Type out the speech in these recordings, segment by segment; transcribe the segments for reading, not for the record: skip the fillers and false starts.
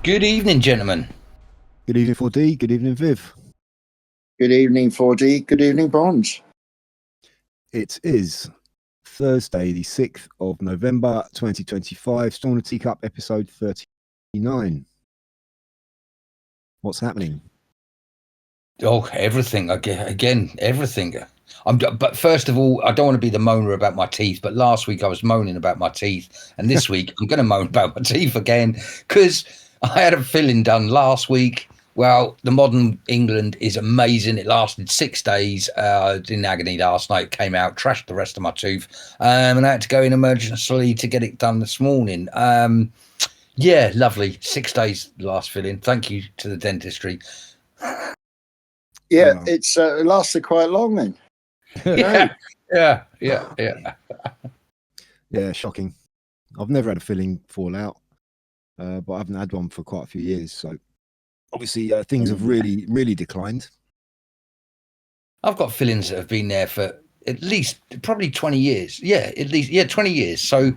Good evening, gentlemen. Good evening, 4D. Good evening, Viv. Good evening, 4D. Good evening, Bronze. It is Thursday, the 6th of November, 2025. Storm the Teacup, episode 39. What's happening? Oh, everything. Again, everything. But first of all, I don't want to be the moaner about my teeth, but last week I was moaning about my teeth, and this week I'm going to moan about my teeth again because I had a filling done last week. Well, the modern England is amazing. It lasted 6 days. I was in agony last night. Came out, trashed the rest of my tooth, and I had to go in emergency to get it done this morning. Yeah, lovely. 6 days last filling. Thank you to the dentistry. Yeah, it's lasted quite long then. Yeah. Yeah, shocking. I've never had a filling fall out, but I haven't had one for quite a few years. So obviously things have really declined. I've got fillings that have been there for at least probably 20 years. Yeah, at least 20 years. So,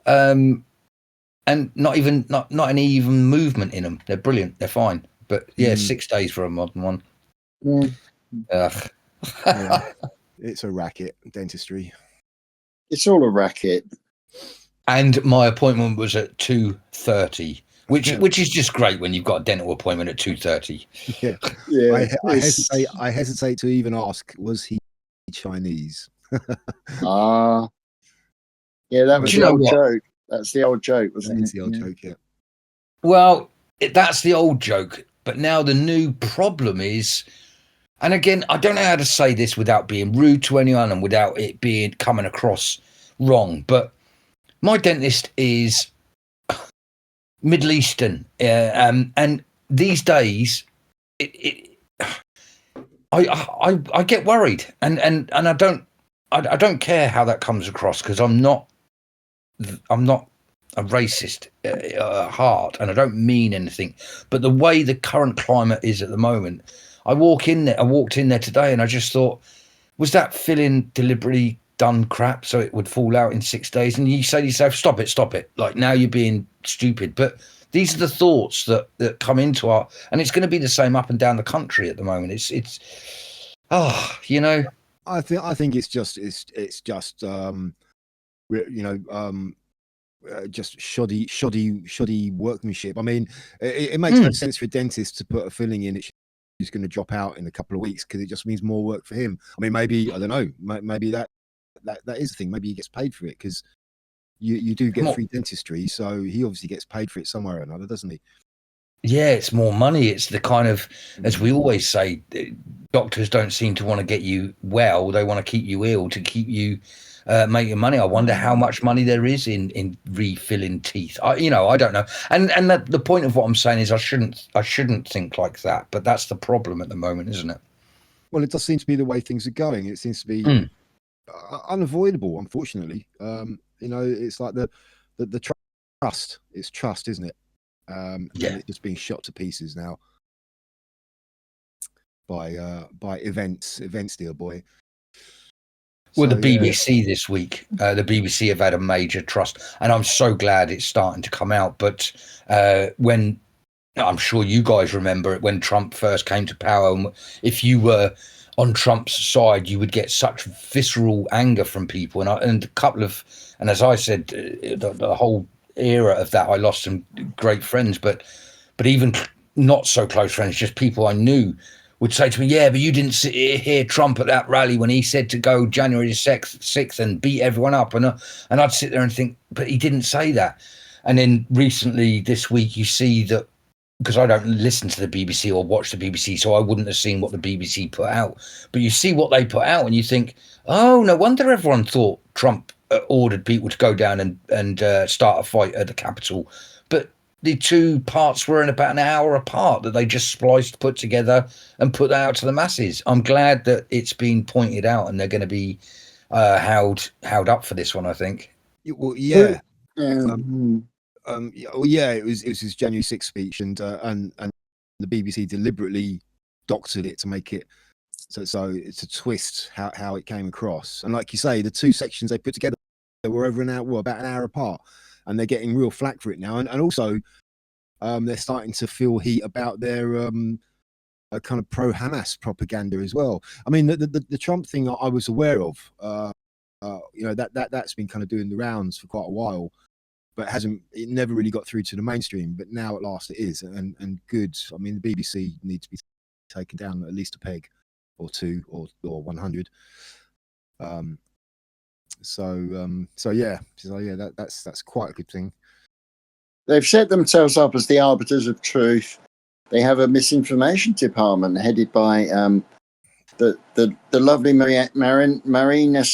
and not any even movement in them. They're brilliant. They're fine. But yeah, 6 days for a modern one. Ugh. Yeah, it's a racket, dentistry. It's all a racket. And my appointment was at 2:30, which is just great when you've got a dental appointment at 2:30. Yeah. I hesitate to even ask, was he Chinese? Yeah, that was the old joke. That's the old joke, wasn't it? It's the old joke, yeah. Well, that's the old joke. But now the new problem is, and again, I don't know how to say this without being rude to anyone and without it being coming across wrong, but my dentist is Middle Eastern, and these days, I get worried, and I don't care how that comes across because I'm not a racist at heart, and I don't mean anything. But the way the current climate is at the moment, I walked in there today, and I just thought, was that filling deliberately done crap so it would fall out in 6 days? And you say to yourself, stop it, like now you're being stupid. But these are the thoughts that come into our, and it's going to be the same up and down the country at the moment. It's I think it's just just shoddy workmanship. I mean, it makes no sense for a dentist to put a filling in who's going to drop out in a couple of weeks because it just means more work for him. I mean, maybe, I don't know, maybe that is the thing. Maybe he gets paid for it because you do get free dentistry, so he obviously gets paid for it somewhere or another, doesn't he? Yeah, it's more money. It's the kind of, as we always say, doctors don't seem to want to get you well. They want to keep you ill to keep you making money. I wonder how much money there is in refilling teeth. I don't know. And the point of what I'm saying is I shouldn't think like that. But that's the problem at the moment, isn't it? Well, it does seem to be the way things are going. It seems to be unavoidable, unfortunately. It's like the trust. It's trust, isn't it? And it's just being shot to pieces now by events, dear boy. Well, the BBC this week, the BBC have had a major trust, and I'm so glad it's starting to come out. But when, I'm sure you guys remember it, when Trump first came to power, and if you were on Trump's side, you would get such visceral anger from people. And a couple of, and as I said, the whole era of that, I lost some great friends, but even not so close friends, just people I knew, would say to me, yeah, but you didn't hear Trump at that rally when he said to go January 6th and beat everyone up. And I'd sit there and think, but he didn't say that. And then recently this week, you see that, because I don't listen to the BBC or watch the BBC, so I wouldn't have seen what the BBC put out. But you see what they put out and you think, oh, no wonder everyone thought Trump ordered people to go down and start a fight at the Capitol. But the two parts were in about an hour apart that they just spliced, put together and put out to the masses. I'm glad that it's been pointed out and they're going to be held up for this one, I think. Well, yeah. It was his January 6th speech, and the BBC deliberately doctored it to make it so it's a twist how it came across. And like you say, the two sections they put together were about an hour apart, and they're getting real flack for it now. And also, they're starting to feel heat about their kind of pro-Hamas propaganda as well. I mean, the Trump thing I was aware of, that's been kind of doing the rounds for quite a while, but it never really got through to the mainstream. But now at last it is, and good. I mean, the BBC needs to be taken down at least a peg or two or 100. So yeah, that's quite a good thing. They've set themselves up as the arbiters of truth. They have a misinformation department headed by the lovely Mariana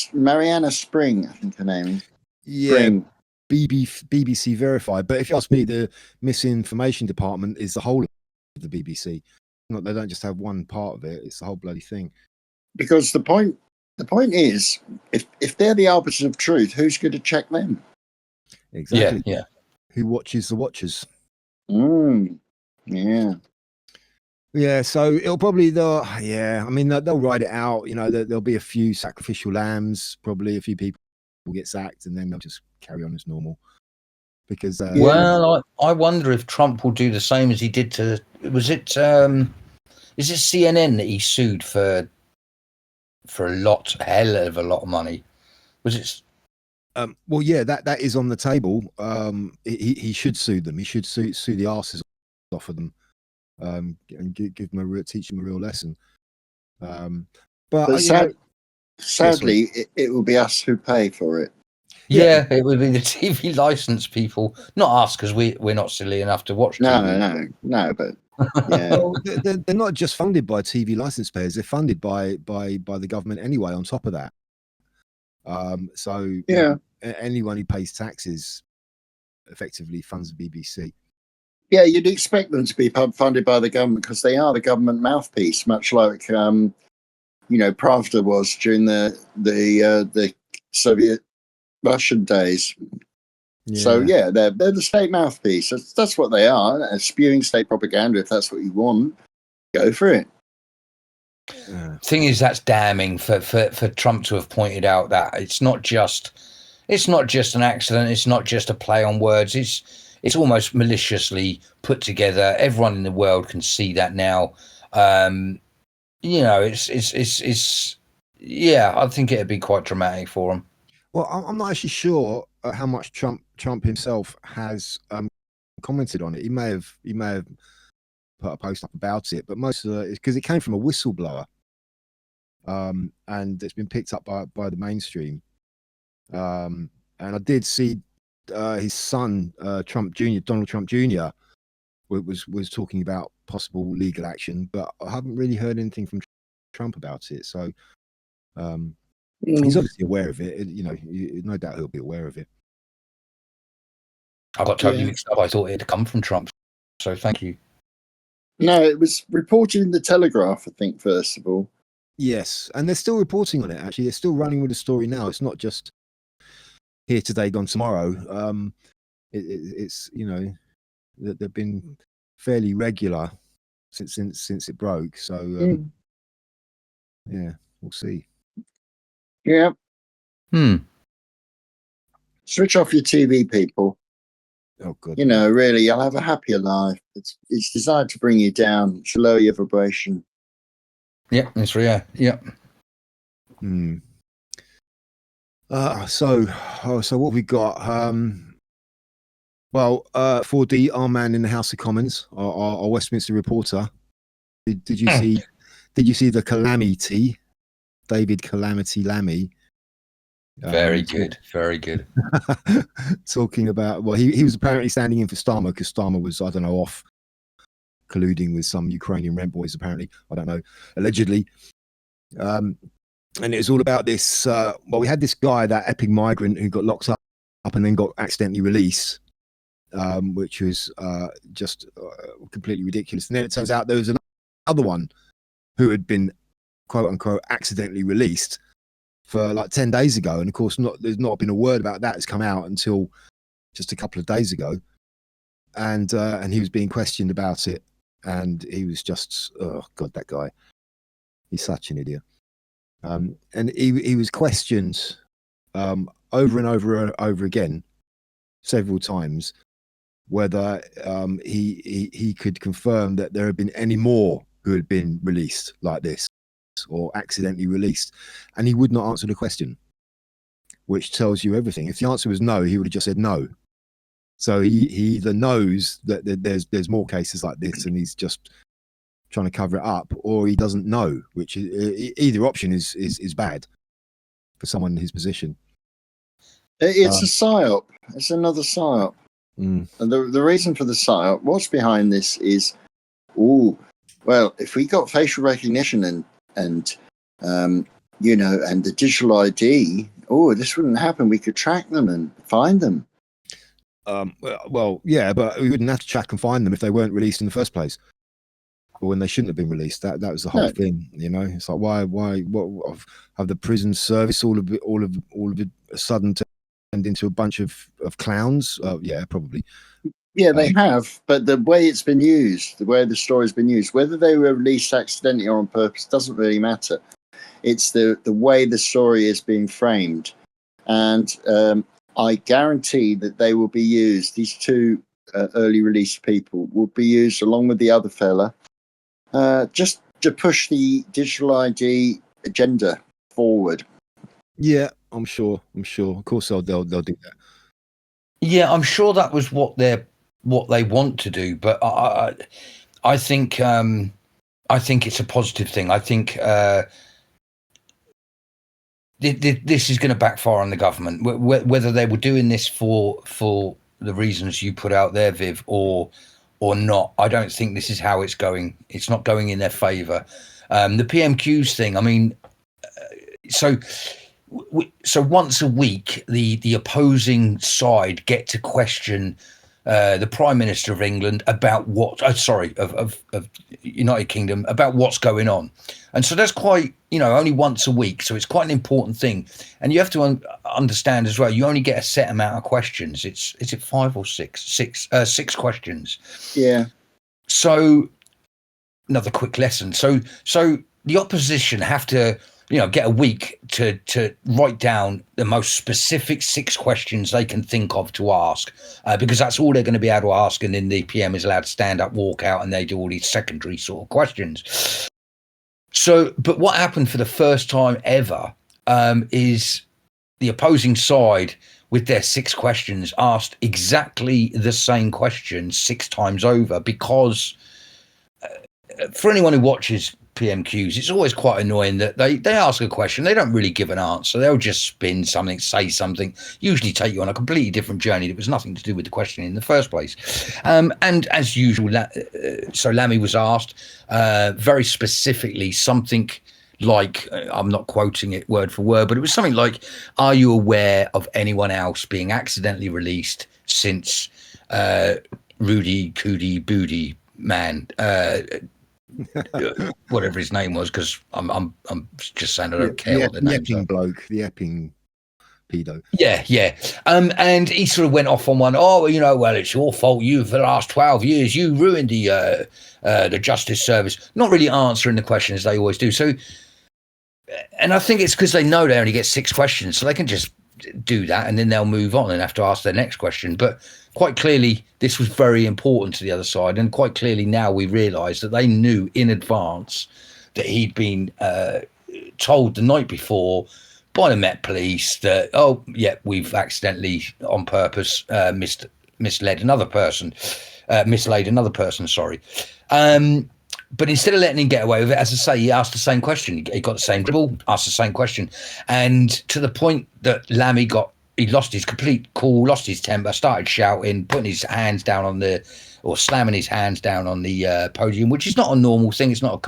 Spring, I think her name is. Yeah, Spring. BBC verified. But if you ask me, the misinformation department is the whole of the BBC. They don't just have one part of it; it's the whole bloody thing. Because the point is, if they're the arbiters of truth, who's going to check them? Exactly. Yeah. Who watches the watchers? Yeah. Yeah, so it'll probably they'll ride it out. There'll be a few sacrificial lambs, probably a few people will get sacked, and then they'll just carry on as normal. Because I wonder if Trump will do the same as he did to is it CNN that he sued for a hell of a lot of money? Was it? Well, yeah, that is on the table. He should sue them. He should sue the arses off of them. And teach them a real lesson. But sadly, it will be us who pay for it. Yeah, it would be the TV license people, not us, because we're not silly enough to watch TV. No, but yeah. Well, they're not just funded by TV license payers; they're funded by the government anyway. On top of that, anyone who pays taxes effectively funds the BBC. Yeah, you'd expect them to be funded by the government because they are the government mouthpiece, much like Pravda was during the Soviet Russian days. Yeah. So yeah, they're the state mouthpiece. That's what they are. Spewing state propaganda. If that's what you want, go for it. Thing is, that's damning for Trump to have pointed out that it's not just an accident. It's not just a play on words. It's almost maliciously put together. Everyone in the world can see that now. It's I think it'd be quite dramatic for him. Well, I'm not actually sure how much Trump himself has commented on it. He may have put a post up about it, but most of it is because it came from a whistleblower, and it's been picked up by the mainstream. And I did see his son, Donald Trump Jr., was talking about possible legal action, but I haven't really heard anything from Trump about it. So he's obviously aware of it. No doubt he'll be aware of it. I got totally mixed up. I thought it had come from Trump. So thank you. No, it was reported in the Telegraph, I think, first of all. Yes, and they're still reporting on it. Actually, they're still running with the story now. It's not just here today, gone tomorrow. It's they've been fairly regular since it broke. So yeah, we'll see. Yeah. Switch off your TV, people. Oh God. Really, you'll have a happier life. It's designed to bring you down, to lower your vibration. Yeah, that's real. Yeah. So what we got? 4D, our man in the House of Commons, our Westminster reporter. Did you see? Did you see the calamity, David Calamity Lammy? Very good. Talking about, he was apparently standing in for Starmer because Starmer was, I don't know, off colluding with some Ukrainian rent boys, apparently. I don't know, allegedly. And it was all about this. We had this guy, that epic migrant who got locked up and then got accidentally released, which was just completely ridiculous. And then it turns out there was another one who had been, quote unquote, accidentally released for like 10 days ago. And of course, there's not been a word about that has come out until just a couple of days ago. And he was being questioned about it. And he was just, oh God, that guy. He's such an idiot. And he was questioned over and over again, several times, whether he could confirm that there had been any more who had been released like this or accidentally released, and he would not answer the question, which tells you everything. If the answer was no, he would have just said no. So he either knows that there's more cases like this and he's just trying to cover it up, or he doesn't know, which is, either option is bad for someone in his position. It's a psyop. It's another psyop. And the reason for the psyop, what's behind this is, well, if we got facial recognition and you know, and the digital ID, this wouldn't happen. We could track them and find them. Well, yeah, but we wouldn't have to track and find them if they weren't released in the first place, or when they shouldn't have been released. That was the whole thing, you know. It's like what have the prison service all of a sudden turned into a bunch of clowns? Yeah, probably. Yeah, they have, but the way it's been used, the way the story's been used, whether they were released accidentally or on purpose, doesn't really matter. It's the way the story is being framed, and I guarantee that they will be used. These two early release people will be used along with the other fella, just to push the digital ID agenda forward. Yeah, I'm sure. Of course, they'll do that. Yeah, I'm sure that was what they want to do, but I think it's a positive thing. I think this is going to backfire on the government, whether they were doing this for the reasons you put out there, Viv, or not. I don't think this is how it's going. It's not going in their favour. The PMQs thing, I mean, so once a week, the opposing side get to question the Prime Minister of England about of United Kingdom, about what's going on. And so that's quite, only once a week. So it's quite an important thing. And you have to understand as well, you only get a set amount of questions. Is it 5 or 6? Six questions. Yeah. So another quick lesson. So the opposition have to, get a week to write down the most specific 6 questions they can think of to ask, because that's all they're going to be able to ask. And then the PM is allowed to stand up, walk out, and they do all these secondary sort of questions. So, but what happened for the first time ever is the opposing side, with their 6 questions, asked exactly the same question 6 times over, because for anyone who watches PMQs, it's always quite annoying that they ask a question, they don't really give an answer, they'll just spin something, say something, usually take you on a completely different journey that was nothing to do with the question in the first place. And as usual, so Lammy was asked very specifically something like, I'm not quoting it word for word, but it was something like, are you aware of anyone else being accidentally released since Rudy Cootie Booty Man, whatever his name was, because I'm just saying I don't care what the names are. The Epping pedo. Yeah. And he sort of went off on one. Well, it's your fault. You, for the last 12 years, you ruined the justice service. Not really answering the question as they always do. So, and I think it's because they know they only get 6 questions, so they can just do that and then they'll move on and have to ask their next question. But quite clearly, this was very important to the other side, and quite clearly now we realise that they knew in advance that he'd been told the night before by the Met Police that, we've accidentally, on purpose, mislaid another person. Sorry. But instead of letting him get away with it, as I say, he asked the same question. He got the same dribble, asked the same question. And to the point that Lammy he lost his complete cool, lost his temper, started shouting, putting his hands down slamming his hands down on the podium, which is not a normal thing. It's not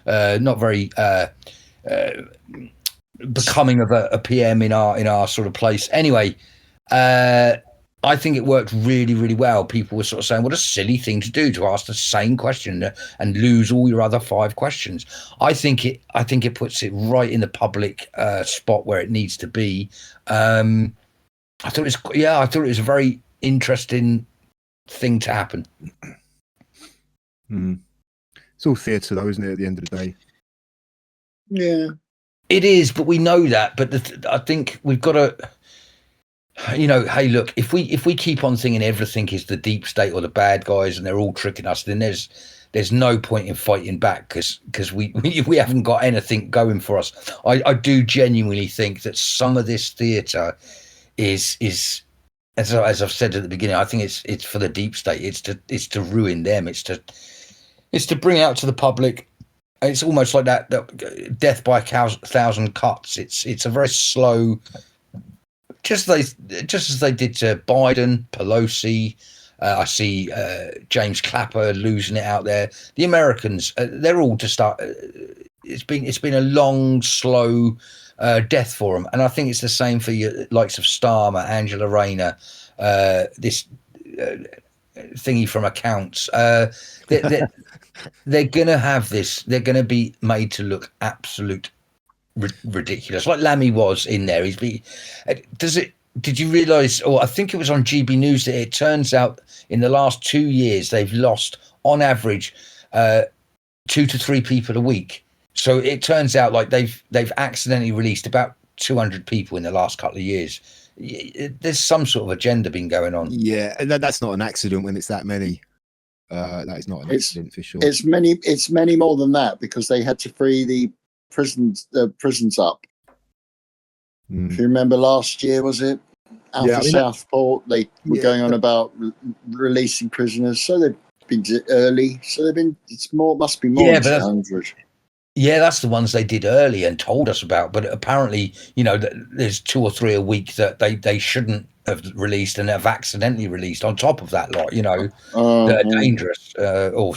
not very becoming of a PM in our sort of place. Anyway, I think it worked really, really well. People were sort of saying, what a silly thing to do, to ask the same question and lose all your other 5 questions. I think it puts it right in the public spot where it needs to be. I thought it was a very interesting thing to happen. It's all theatre though, isn't it, at the end of the day? Yeah. It is, but we know that. But I think we've got to... You know, hey, look, if we keep on thinking everything is the deep state or the bad guys and they're all tricking us, then there's no point in fighting back because we haven't got anything going for us. I do genuinely think that some of this theatre is as I've said at the beginning, I think it's for the deep state. It's to ruin them. It's to bring out to the public. It's almost like that death by a thousand cuts. It's a very slow. Just as they did to Biden, Pelosi. I see James Clapper losing it out there. The Americans, they're all to start. It's been a long, slow death for them, and I think it's the same for your likes of Starmer, Angela Rayner, this thingy from Accounts. They're gonna have this. They're gonna be made to look absolute ridiculous, like Lammy was in there. Did you realise, or I think it was on GB News, that it turns out in the last 2 years they've lost on average 2 to 3 people a week. So it turns out like they've accidentally released about 200 people in the last couple of years. There's some sort of agenda been going on. Yeah, and that's not an accident when it's that many. That is not an accident for sure. It's many more than that, because they had to free the prisons up. If you remember last year, was it Southport? They were going on about releasing prisoners, so they've been early. So they've been. Must be more than 100. Yeah, that's the ones they did early and told us about. But apparently, you know, there's 2 or 3 a week that they shouldn't have released and have accidentally released on top of that lot, you know, that are dangerous. They're all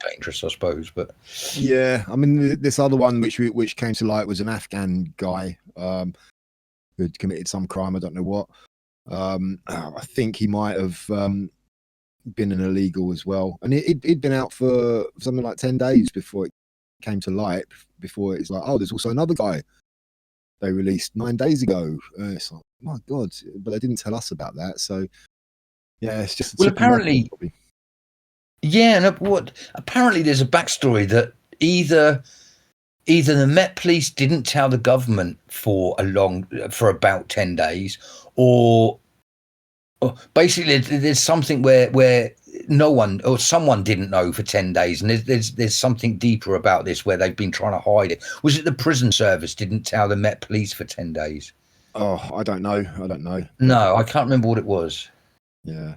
dangerous, I suppose. But yeah, I mean, this other one which came to light was an Afghan guy who had committed some crime. I don't know what. I think he might have been an illegal as well, and he'd been out for something like 10 days before it came to light. Before it's like, oh, there's also another guy they released 9 days ago. It's like, my God, but they didn't tell us about that. So yeah, it's just apparently, apparently there's a backstory that either the Met Police didn't tell the government for about 10 days, or basically there's something where no one or someone didn't know for 10 days, and there's something deeper about this where they've been trying to hide it. Was it the prison service didn't tell the Met Police for 10 days? Oh, I don't know. No, I can't remember what it was. Yeah.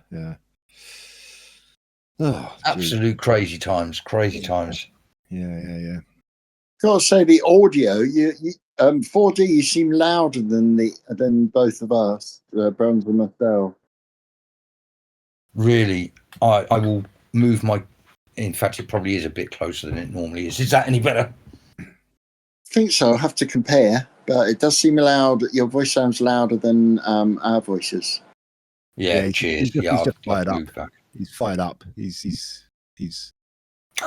Oh, absolute crazy times. Yeah. Gotta say, the audio, you 4D, you seem louder than both of us, Bruns and myself. Really, I will move my. In fact, it probably is a bit closer than it normally is. Is that any better? I think so. I'll have to compare, but it does seem loud. Your voice sounds louder than our voices. Yeah, cheers. He's just fired up. He's fired up. He's.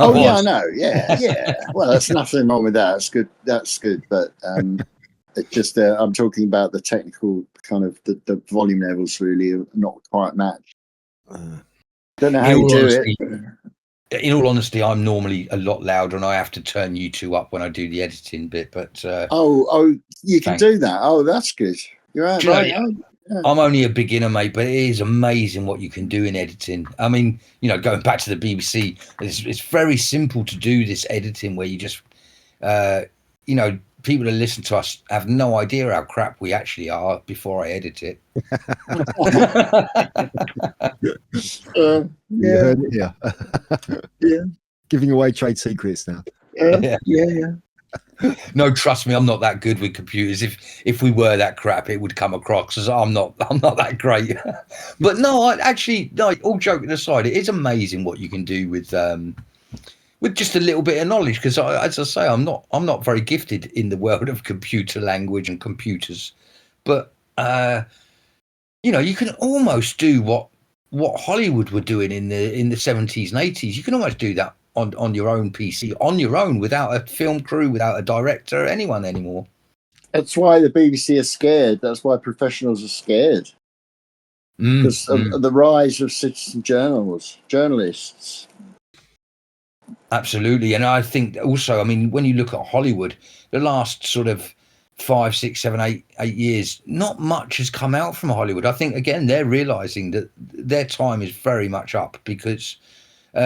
Oh yeah, I know. Yeah. Well, there's nothing wrong with that. That's good. But it just I'm talking about the technical kind of the volume levels really are not quite matched. Don't know how you do it. In all honesty, I'm normally a lot louder, and I have to turn you two up when I do the editing bit. But you can do that. Oh, that's good. You're right. Yeah. I'm only a beginner, mate, but it is amazing what you can do in editing. I mean, you know, going back to the BBC, it's very simple to do this editing where you just, you know, people who listen to us have no idea how crap we actually are before I edit it. Yeah. Giving away trade secrets now. Yeah. No, trust me, I'm not that good with computers. If we were that crap, it would come across as I'm not that great. But no, all joking aside, it is amazing what you can do with just a little bit of knowledge. Because as I say, I'm not very gifted in the world of computer language and computers. But you know, you can almost do what Hollywood were doing in the 70s and 80s. You can almost do that on your own PC, on your own, without a film crew, without a director, anyone anymore. That's why the BBC are scared. That's why professionals are scared. Because of the rise of citizen journalists. Absolutely. And I think also, I mean, when you look at Hollywood, the last sort of 5, 6, 7, 8 years, not much has come out from Hollywood. I think again they're realizing that their time is very much up, because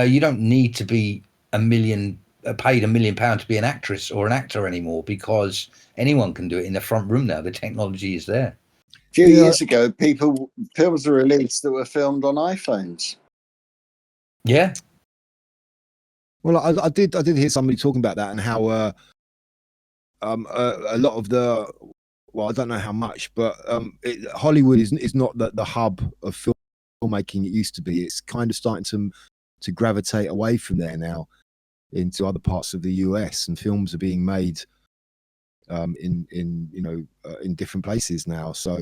you don't need to be paid £1 million to be an actress or an actor anymore, because anyone can do it in the front room now. The technology is there. A few years ago, films were released that were filmed on iPhones. Yeah. Well, I did hear somebody talking about that, and how a lot of I don't know how much, but Hollywood is not the hub of filmmaking it used to be. It's kind of starting to gravitate away from there now into other parts of the US, and films are being made in different places now. So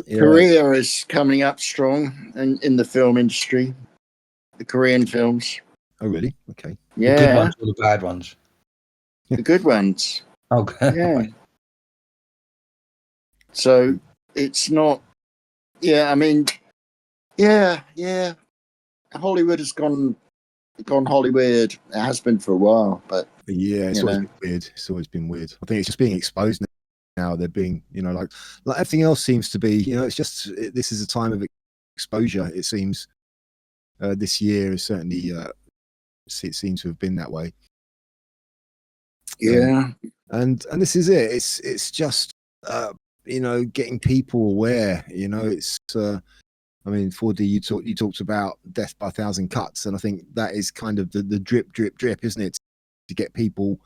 Korea is coming up strong in the film industry. The Korean films. Oh, really? Okay. Yeah. The good ones or the bad ones? The good ones. Okay. Yeah. So it's not. Yeah, I mean, yeah. Hollywood has gone Hollywood. It has been for a while, but yeah, it's always been weird. It's always been weird. I think it's just being exposed now. They're being, like everything else seems to be. It's just this is a time of exposure. It seems this year is certainly it seems to have been that way. Yeah, and this is it. It's just getting people aware. It's. I mean, 4D, you talked about death by 1,000 cuts, and I think that is kind of the drip, isn't it? To get people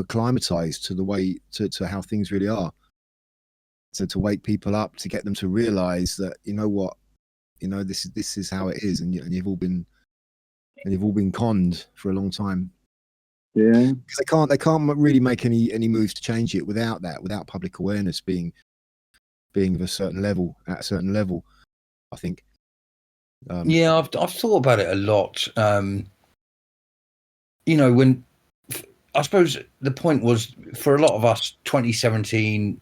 acclimatized to the way to how things really are. So to wake people up, to get them to realize that this is how it is, and you've all been conned for a long time. Yeah, because they can't really make any moves to change it without public awareness being of a certain level, at a certain level, I think. Yeah, I've thought about it a lot. When I suppose the point was, for a lot of us, 2017,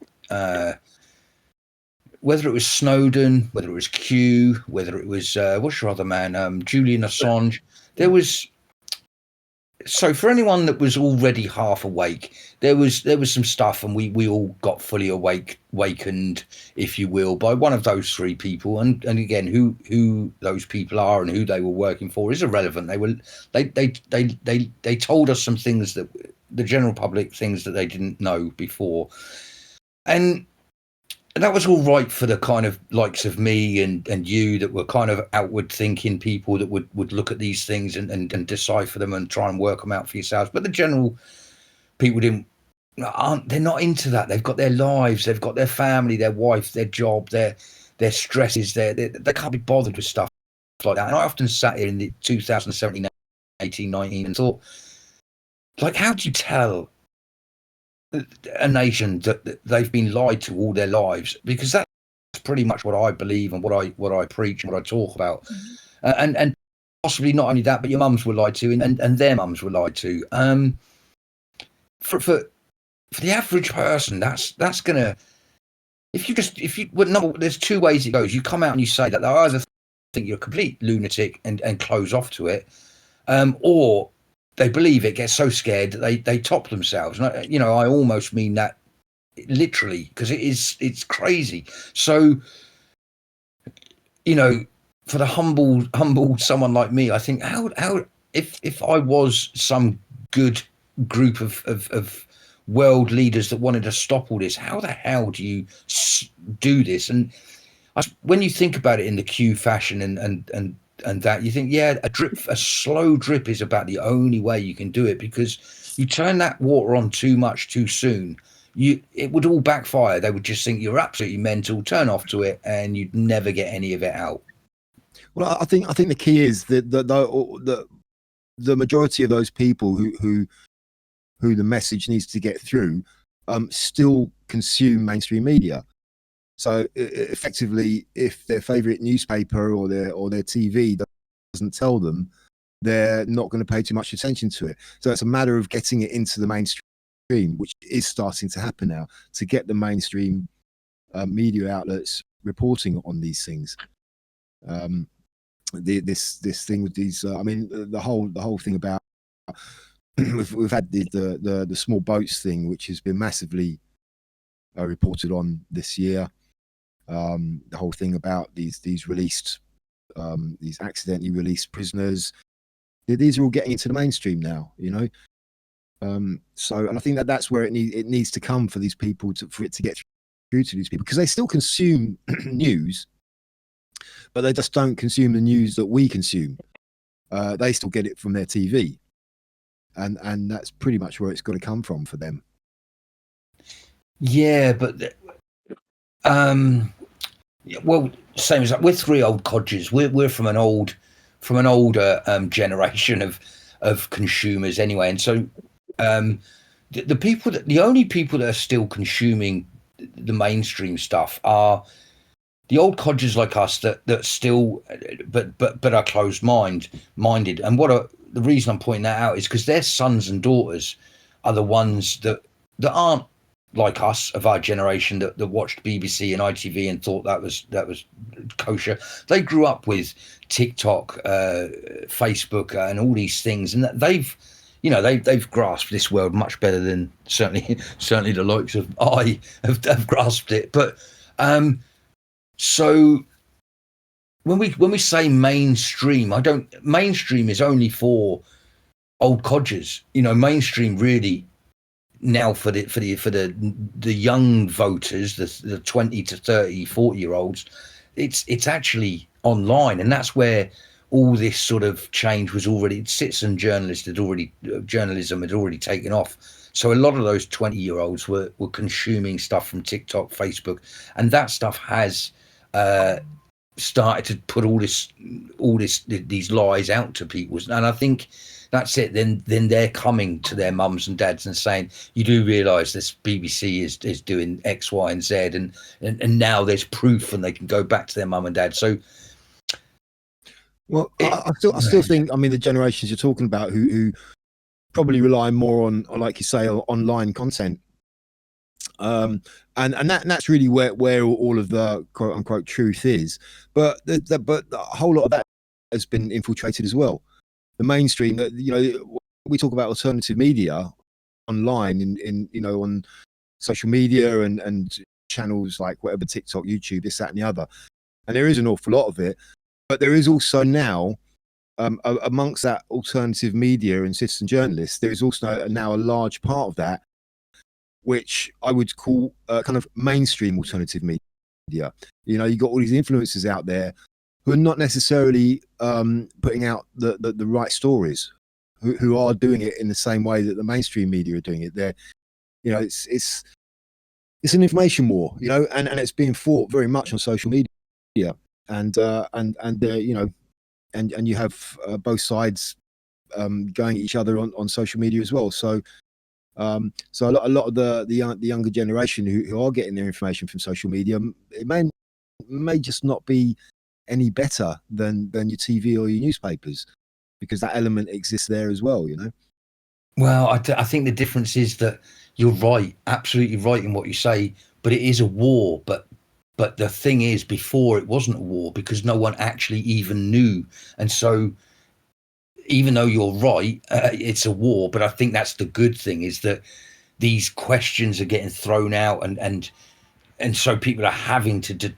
whether it was Snowden, whether it was Q, whether it was what's your other man, Julian Assange, there was. So for anyone that was already half awake, there was some stuff, and we all got fully awakened, if you will, by one of those three people. And again, who those people are and who they were working for is irrelevant. They told us some things that the general public, things that they didn't know before, and that was all right for the kind of likes of me and you that were kind of outward thinking people that would look at these things and decipher them and try and work them out for yourselves. But the general people they're not into that. They've got their lives, they've got their family, their wife, their job, their stresses, they can't be bothered with stuff like that. And I often sat here in the 2017, 18, 19 and thought, like, how do you tell a nation that they've been lied to all their lives? Because that's pretty much what I believe and what I preach and what I talk about. And possibly not only that, but your mums were lied to, and their mums were lied to. For the average person, that's gonna, there's two ways it goes. You come out and you say that. They either think you're a complete lunatic and close off to it, or they believe it, get so scared that they top themselves. And I almost mean that literally, because it's crazy. So, for the humble someone like me, I think how if I was some good group of world leaders that wanted to stop all this, how the hell do you do this? And when you think about it in the Q fashion and that, you think, yeah, a slow drip is about the only way you can do it, because you turn that water on too much too soon, it would all backfire. They would just think you're absolutely mental, turn off to it, and you'd never get any of it out. Well, I think the key is that the majority of those people who the message needs to get through still consume mainstream media. So effectively, if their favorite newspaper or their TV doesn't tell them, they're not going to pay too much attention to it. So it's a matter of getting it into the mainstream, which is starting to happen now, to get the mainstream media outlets reporting on these things. This thing with these, I mean, the whole thing about we've had the small boats thing, which has been massively reported on this year. The whole thing about these released, these accidentally released prisoners. These are all getting into the mainstream now, you know. So, and I think that's where it needs to come for these people for it to get through to these people, because they still consume news, but they just don't consume the news that we consume. They still get it from their TV, and that's pretty much where it's got to come from for them. Yeah, but well, same as we're three old codgers. We're from an older generation of consumers anyway, and so the only people that are still consuming the mainstream stuff are the old codgers like us that still but are closed minded. And the reason I'm pointing that out is because their sons and daughters are the ones that aren't like us, of our generation, that watched BBC and ITV and thought that was kosher. They grew up with TikTok, Facebook, and all these things, and they've grasped this world much better than certainly the likes of I have grasped it. But so when we say mainstream, mainstream is only for old codgers. You know, mainstream really now for the young voters, the 20 to 30, 40-year-olds, it's actually online, and that's where all this sort of change was already. Citizen journalism had already taken off. So a lot of those 20-year-olds were consuming stuff from TikTok, Facebook, and that stuff has started to put these lies out to people. And I think that's it. Then they're coming to their mums and dads and saying, "You do realise this BBC is doing X, Y, and Z," and now there's proof, and they can go back to their mum and dad. So, well, I still think, I mean, the generations you're talking about who probably rely more on, like you say, online content, and that's really where all of the quote unquote truth is. But the whole lot of that has been infiltrated as well. The mainstream, you know, we talk about alternative media online in you know, on social media and channels like whatever, TikTok, YouTube, this, that, and the other, and there is an awful lot of it. But there is also now, amongst that alternative media and citizen journalists, there is also now a large part of that which I would call kind of mainstream alternative media. You know, you got all these influencers out there who are not necessarily putting out the right stories, who are doing it in the same way that the mainstream media are doing it. They're, you know, it's an information war, you know, and it's being fought very much on social media, and you know, and you have both sides going at each other on social media as well. So a lot of the younger generation who are getting their information from social media, it may just not be any better than your TV or your newspapers, because that element exists there as well, you know. Well, I think the difference is that you're right, absolutely right in what you say, but it is a war. But the thing is, before it wasn't a war because no one actually even knew, and so even though you're right, it's a war. But I think that's the good thing, is that these questions are getting thrown out, and so people are having to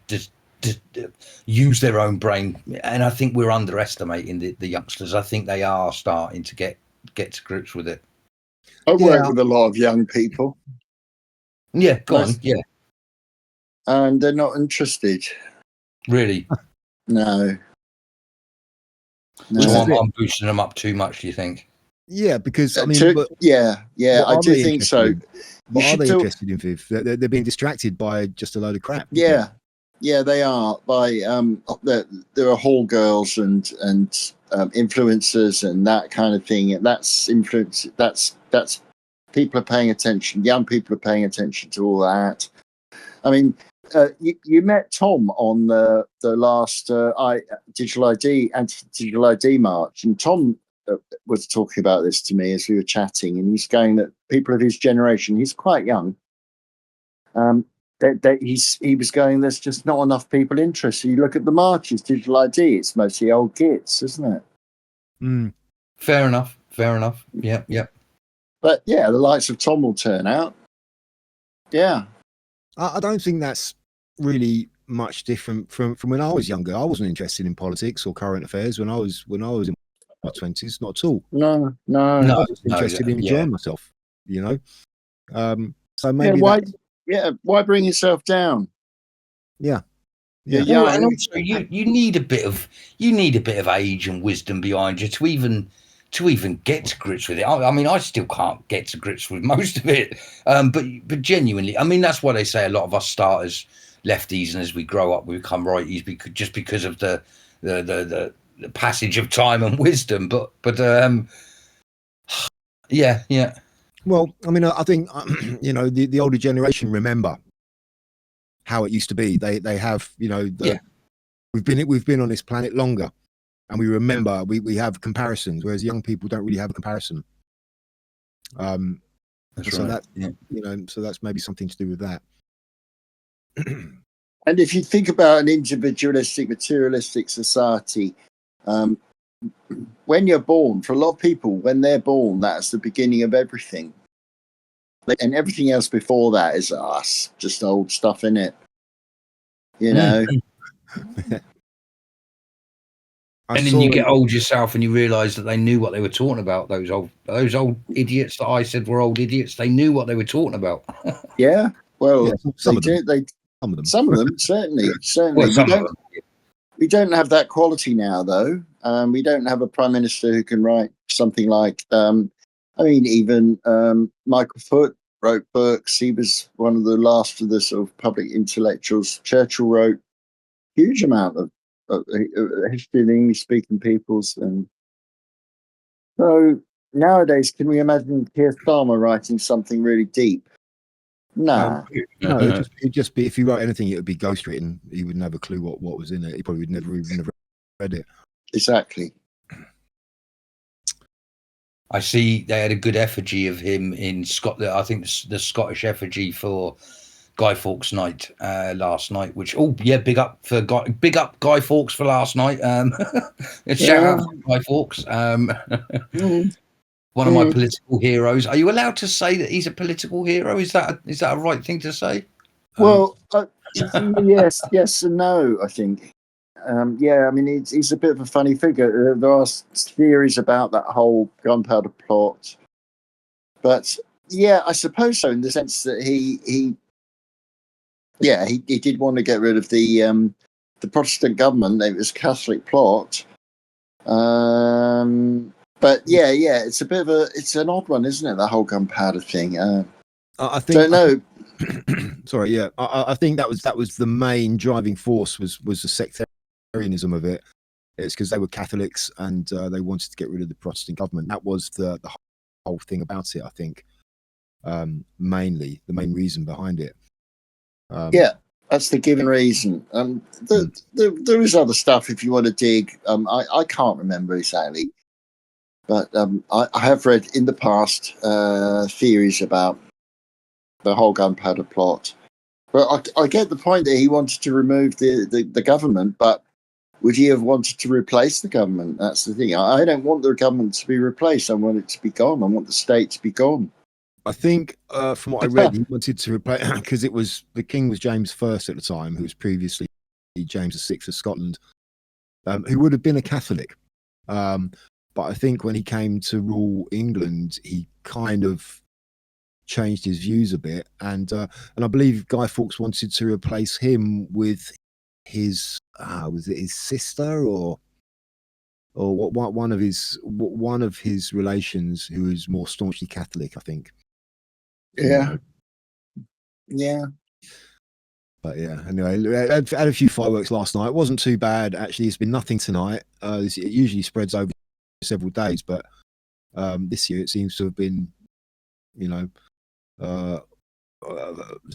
use their own brain. And I think we're underestimating the youngsters. I think they are starting to get to grips with it. I work with a lot of young people. Yeah, go on. Yeah, and they're not interested. Really? No. So I'm boosting them up too much, do you think? Yeah, because I mean, I do think so. What are they interested in, Viv? They're being distracted by just a load of crap. Yeah, they are. By there are hall girls and influencers and that kind of thing. That's influence. That's people are paying attention. Young people are paying attention to all that. I mean, you met Tom on the last anti-digital ID march, and Tom was talking about this to me as we were chatting, and he's going that people of his generation, he's quite young, he was going, there's just not enough people interested. You look at the marches, digital ID, it's mostly old gits, isn't it? Fair enough. Yeah. But yeah, the likes of Tom will turn out. Yeah. I don't think that's really much different from when I was younger. I wasn't interested in politics or current affairs when I was in my 20s, not at all. No. I was just interested in enjoying myself, you know. So maybe why bring yourself down? Yeah. Well, and also you need a bit of age and wisdom behind you to even get to grips with it. I mean, I still can't get to grips with most of it, but genuinely, I mean, that's why they say a lot of us start as lefties, and as we grow up, we become righties because of the passage of time and wisdom. But yeah. Well, I mean, I think you know the older generation remember how it used to be. They have, you know, we've been on this planet longer, and we remember we have comparisons, whereas young people don't really have a comparison. That's so right. You know, so that's maybe something to do with that. And if you think about an individualistic, materialistic society, when you're born, for a lot of people, when they're born, that's the beginning of everything. And everything else before that is us, just old stuff in it. You know? And then you get old yourself and you realise that they knew what they were talking about. Those old idiots that I said were old idiots, they knew what they were talking about. Yeah. Well, some of them. Some of them, certainly. Well, we don't have that quality now, though. We don't have a prime minister who can write something like, even Michael Foot wrote books. He was one of the last of the sort of public intellectuals. Churchill wrote a huge amount of history of the English-speaking peoples. And so nowadays, can we imagine Keir Starmer writing something really deep? Nah. No, it'd just be, if he wrote anything, it would be ghostwritten. He wouldn't have a clue what was in it. He probably would never even have read it. Exactly. I see they had a good effigy of him in Scotland. I think the Scottish effigy for Guy Fawkes Night last night. Which big up Guy Fawkes for last night. Shout out to Guy Fawkes. One of my political heroes. Are you allowed to say that he's a political hero? Is that a right thing to say? Well, yes and no, I think. I mean, he's a bit of a funny figure. There are theories about that whole gunpowder plot. But, yeah, I suppose so, in the sense that he did want to get rid of the Protestant government. It was a Catholic plot. But it's it's an odd one, isn't it? The whole gunpowder thing. I think. Don't know. Sorry, yeah. I think that was the main driving force was the sectarianism of it. It's because they were Catholics and they wanted to get rid of the Protestant government. That was the whole thing about it. I think mainly the main reason behind it. That's the given reason. There is other stuff if you want to dig. I can't remember exactly, but I have read in the past theories about the whole gunpowder plot. But I get the point that he wanted to remove the government, but would he have wanted to replace the government? That's the thing. I don't want the government to be replaced. I want it to be gone. I want the state to be gone. I think from what I read, he wanted to replace, because the king was James I at the time, who was previously James VI of Scotland, who would have been a Catholic. But I think when he came to rule England, he kind of changed his views a bit, and I believe Guy Fawkes wanted to replace him with his was it his sister or one of his relations who was more staunchly Catholic, I think. Yeah. But yeah, anyway, I had a few fireworks last night. It wasn't too bad, actually. It's been nothing tonight. It usually spreads over several days, but this year it seems to have been,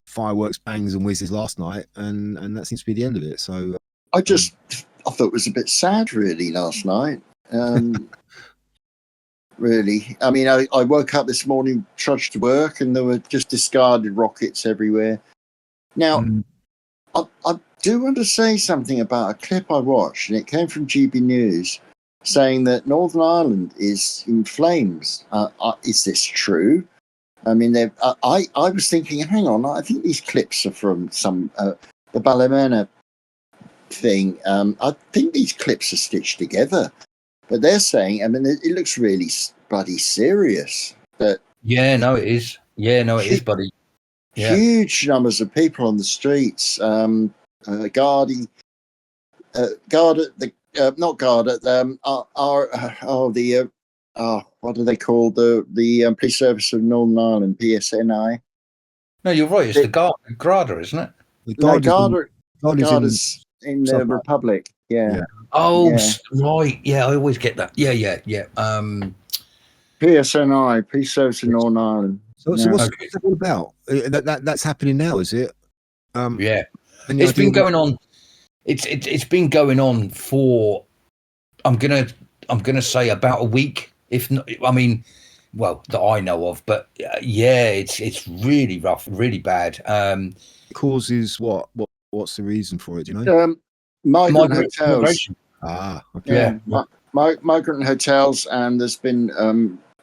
fireworks, bangs and whizzes last night, and that seems to be the end of it. So I thought it was a bit sad, really, last night. Really. I mean, I woke up this morning, trudged to work, and there were just discarded rockets everywhere. Now, I do want to say something about a clip I watched, and it came from GB News. saying that Northern Ireland is in flames. Is this true? I mean, I was thinking, hang on, I think these clips are from the Ballymena thing. I think these clips are stitched together, but they're saying, I mean, it looks really bloody serious. That it is. Yeah, no, it is, buddy. Yeah. Huge numbers of people on the streets, guarding, guard at the not guard at them. What do they call the police service of Northern Ireland, PSNI? No, you're right. It's the Garda, isn't it? The Garda's in the Republic. Yeah. Oh, right. Yeah, I always get that. Yeah. PSNI, Police Service of Northern Ireland. So what's that all about? That's happening now, is it? Yeah, it's been going on. It's been going on for I'm gonna say about a week, if not. I mean, well, that I know of, but yeah, it's really rough, really bad. Causes what? What's the reason for it? Do you know? Migrant hotels. Okay. Yeah, migrant hotels, and there's been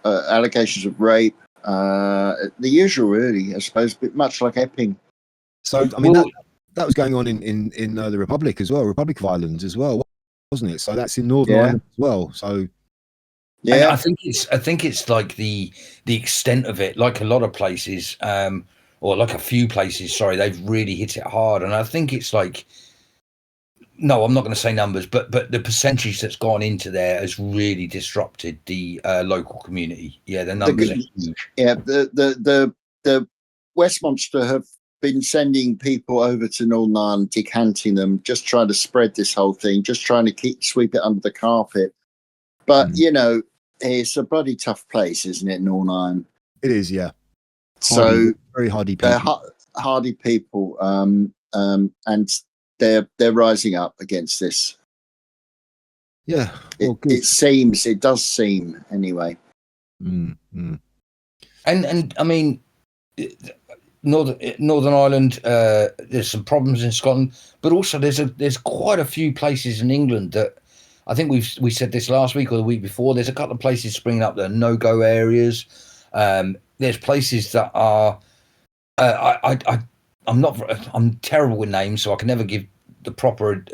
allegations of rape. The usual, really, I suppose, but much like Epping. So, I mean, that was going on in the Republic as well, Republic of Ireland as well, wasn't it? So that's in Northern Ireland as well. So, yeah, and I think it's like the extent of it, like a lot of places, or like a few places. Sorry, they've really hit it hard, and I think it's like. No, I'm not going to say numbers, but the percentage that's gone into there has really disrupted the local community. Yeah, the numbers are huge. Yeah, the Westminster have been sending people over to Northern Ireland, decanting them, just trying to spread this whole thing, just trying to sweep it under the carpet. But you know, it's a bloody tough place, isn't it, Northern Ireland? It is, yeah. Very hardy people. Hardy people, and they're rising up against this. Yeah, it does seem anyway. And I mean, Northern Ireland, there's some problems in Scotland, but also there's quite a few places in England that I think we said this last week or the week before. There's a couple of places springing up that are no-go areas. There's places that are I'm terrible with names, so I can never give the proper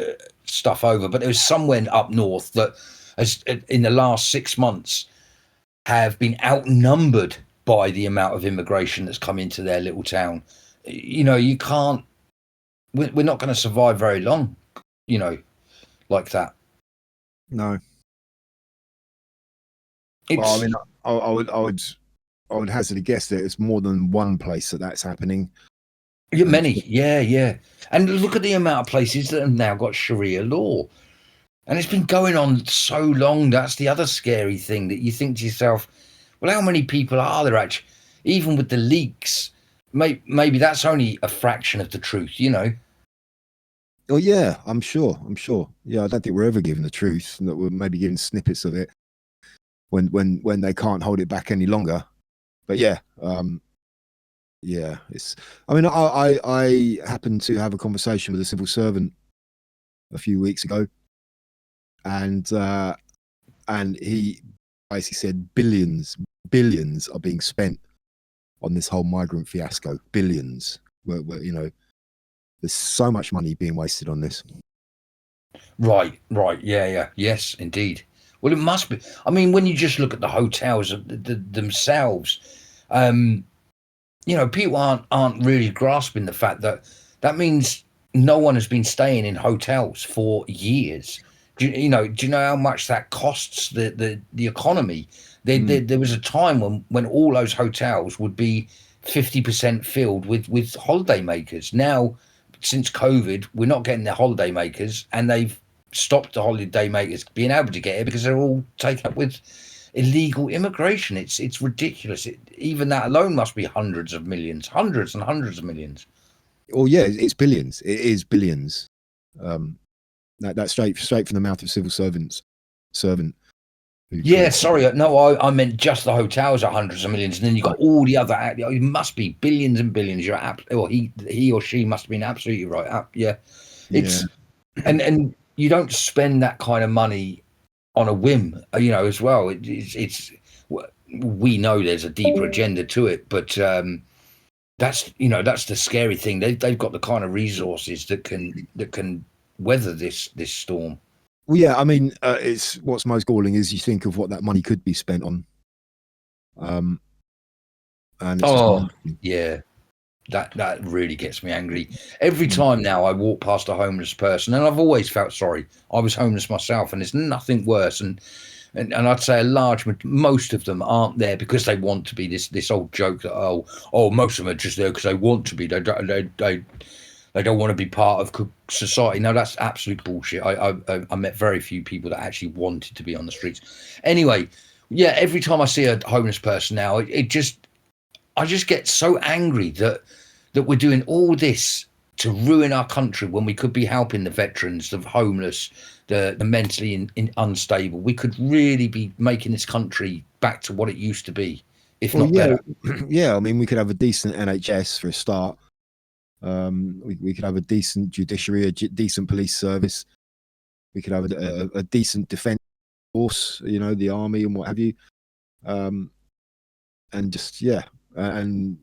stuff over. But there's somewhere up north that has, in the last 6 months, have been outnumbered by the amount of immigration that's come into their little town. You know, you can't. We're not going to survive very long. You know, like that. No. Well, I mean, I would hazard a guess that it's more than one place that's happening. Yeah, many, yeah. And look at the amount of places that have now got Sharia law. And it's been going on so long. That's the other scary thing, that you think to yourself, well, how many people are there actually? Even with the leaks, maybe that's only a fraction of the truth, you know? Oh, yeah, I'm sure. Yeah, I don't think we're ever given the truth, and that we're maybe given snippets of it when they can't hold it back any longer. But yeah, it's. I mean, I happened to have a conversation with a civil servant a few weeks ago, and he basically said billions are being spent on this whole migrant fiasco. Billions, where you know, there's so much money being wasted on this. Right, yeah, yes, indeed. Well, it must be. I mean, when you just look at the hotels themselves, you know, people aren't really grasping the fact that means no one has been staying in hotels for years. Do you know how much that costs the economy? There was a time when all those hotels would be 50% filled with holiday makers. Now, since COVID, we're not getting the holiday makers, and they've stopped the holiday makers being able to get here because they're all taken up with illegal immigration. It's ridiculous. Even that alone must be hundreds and hundreds of millions. Oh yeah, it's billions. It is billions. That's straight from the mouth of civil servant. Yeah, sorry, no, I meant just the hotels are hundreds of millions, and then you've got all the other. It must be billions and billions. You're he or she must have been absolutely right. Yeah, it's and you don't spend that kind of money on a whim, as well. It's we know there's a deeper agenda to it, but that's the scary thing. They've got the kind of resources that can weather this storm. Well, yeah, I mean, it's what's most galling is you think of what that money could be spent on. And it's yeah, that really gets me angry. Every time now I walk past a homeless person, and I've always felt sorry. I was homeless myself, and there's nothing worse. And I'd say most of them aren't there because they want to be. This old joke that most of them are just there because they want to be. They don't want to be part of society. No, that's absolute bullshit. I met very few people that actually wanted to be on the streets. Anyway, yeah, every time I see a homeless person now, I just get so angry that we're doing all this to ruin our country when we could be helping the veterans, the homeless, the mentally unstable. We could really be making this country back to what it used to be, if not better. Yeah, I mean, we could have a decent NHS for a start. We could have a decent judiciary, a decent police service. We could have a decent defence force, the army and what have you. And just and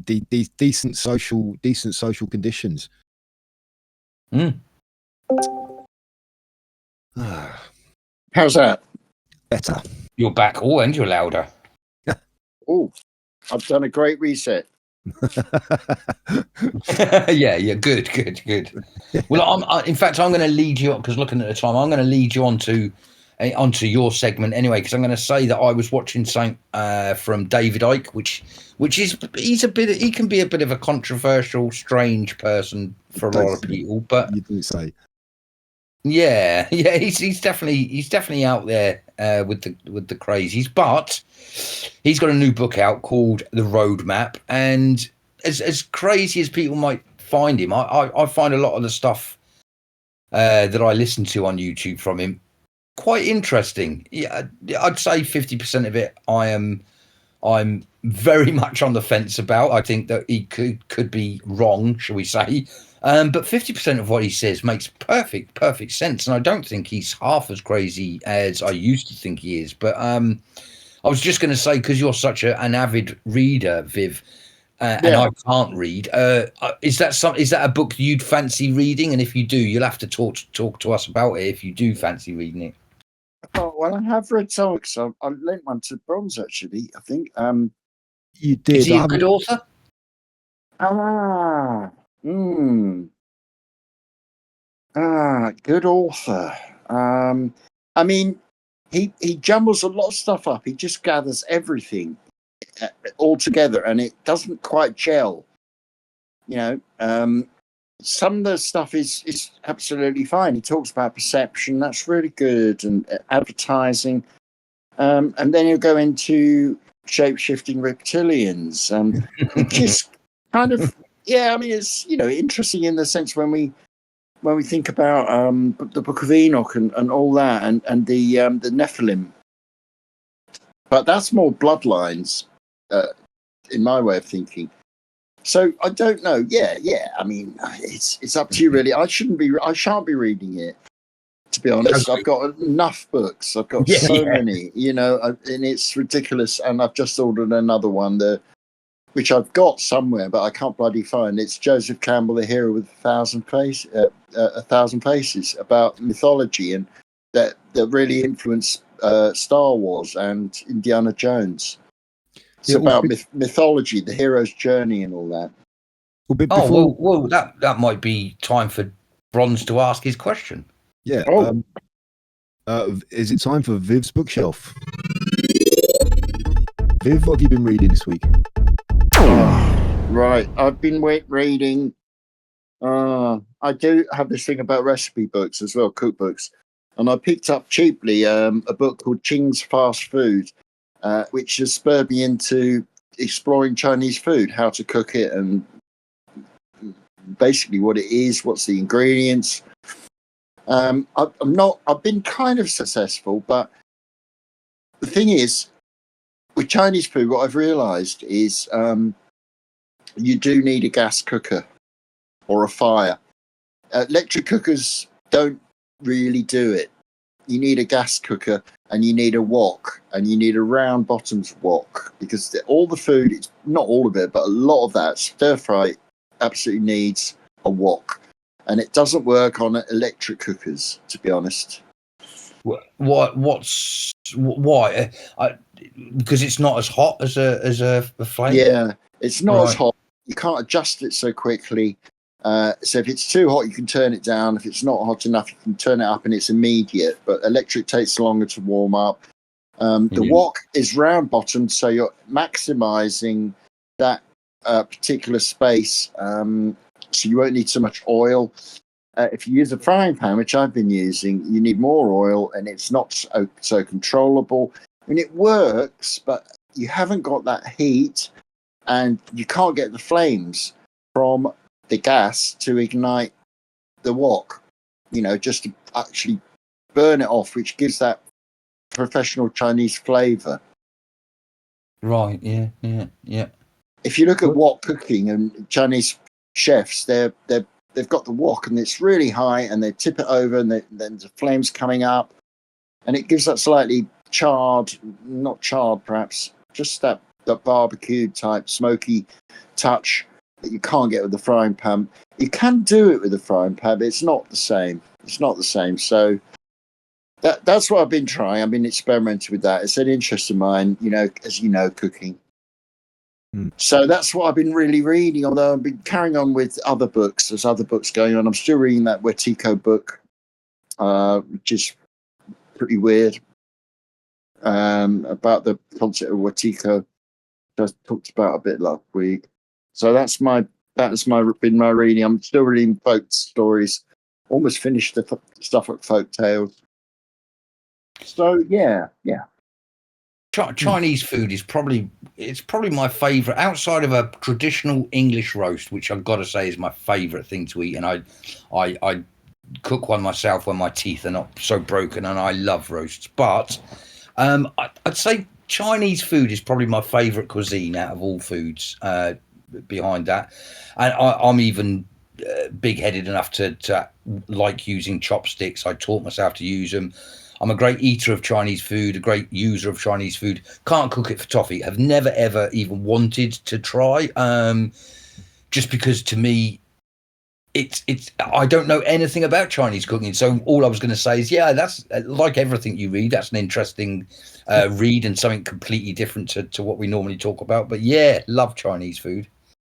decent social conditions. How's that? Better. You're back. Oh, and you're louder. Oh, I've done a great reset. Yeah, good. Well, in fact, I'm going to lead you up because looking at the time, I'm going to lead you onto your segment anyway, because I'm going to say that I was watching something from David Icke, which is he can be a bit of a controversial, strange person for a lot of people, but you didn't say. Yeah, he's definitely out there with the crazies, but he's got a new book out called The Roadmap, and as crazy as people might find him, I find a lot of the stuff that I listen to on YouTube from him quite interesting. Yeah, I'd say 50% of it I'm very much on the fence about. I think that he could be wrong, shall we say. But 50% of what he says makes perfect sense. And I don't think he's half as crazy as I used to think he is. But I was just going to say, because you're such an avid reader, Viv, and I can't read, is that a book you'd fancy reading? And if you do, you'll have to talk to us about it if you do fancy reading it. Oh, well, I have read some. So I lent one to Bronze, actually, I think. You did. Is he a good author? Good author. I mean, he jumbles a lot of stuff up. He just gathers everything all together, and it doesn't quite gel. Some of the stuff is absolutely fine. He talks about perception, that's really good, and advertising. And then he'll go into shape-shifting reptilians. It just kind of, I mean, it's interesting in the sense when we think about the Book of Enoch and all that, and the Nephilim. But that's more bloodlines, in my way of thinking. So I don't know. Yeah. I mean, it's up to you, really. I shan't be reading it, to be honest. I've got enough books. I've got so many, and it's ridiculous. And I've just ordered another one, which I've got somewhere, but I can't bloody find. It's Joseph Campbell, The Hero with 1,000 Faces, about mythology and that really influenced Star Wars and Indiana Jones. It's about mythology, the hero's journey, and all that. Well, that might be time for Bronze to ask his question. Yeah. Is it time for Viv's bookshelf? Viv, what have you been reading this week? Right, I've been reading. I do have this thing about recipe books as well, cookbooks, and I picked up cheaply a book called Ching's Fast Food. Which has spurred me into exploring Chinese food, how to cook it, and basically what it is, what's the ingredients. I've been kind of successful, but the thing is, with Chinese food, what I've realised is you do need a gas cooker or a fire. Electric cookers don't really do it. you need a gas cooker, and you need a wok, and you need a round bottomed wok, because all the food, it's not all of it, but a lot of that stir fry absolutely needs a wok, and it doesn't work on electric cookers, to be honest. Why? Because it's not as hot as a flame. Yeah, it's not as hot. You can't adjust it so quickly. So if it's too hot, you can turn it down. If it's not hot enough, you can turn it up, and it's immediate. But electric takes longer to warm up. The wok is round bottomed, so you're maximizing that particular space. So you won't need so much oil. If you use a frying pan, which I've been using, you need more oil, and it's not so controllable. I mean, it works, but you haven't got that heat, and you can't get the flames from the gas to ignite the wok, just to actually burn it off, which gives that professional Chinese flavor. Right, yeah. If you look at wok cooking and Chinese chefs, they've got the wok, and it's really high, and they tip it over, and then the flames coming up, and it gives that slightly not charred perhaps, just that barbecue type smoky touch that you can't get with the frying pan. You can do it with the frying pan, but it's not the same. So that's what I've been trying. I've been experimenting with that. It's an interest of mine, as you know, cooking. So that's what I've been really reading, although I've been carrying on with other books. There's other books going on. I'm still reading that Teacup book, which is pretty weird, about the concept of Teacup. I talked about a bit last week. So that's been my reading. I'm still reading folk stories. Almost finished the stuff at folk tales. So yeah. Chinese food is probably my favorite, outside of a traditional English roast, which I've got to say is my favorite thing to eat. And I cook one myself when my teeth are not so broken, and I love roasts. But I'd say Chinese food is probably my favorite cuisine out of all foods. Behind that, and I'm even big-headed enough to like using chopsticks. I taught myself to use them. I'm a great eater of Chinese food, a great user of Chinese food. Can't cook it for toffee. Have never ever even wanted to try, just because to me it's I don't know anything about Chinese cooking. So all I was going to say is, that's like everything you read. That's an interesting read, and something completely different to what we normally talk about. But love Chinese food.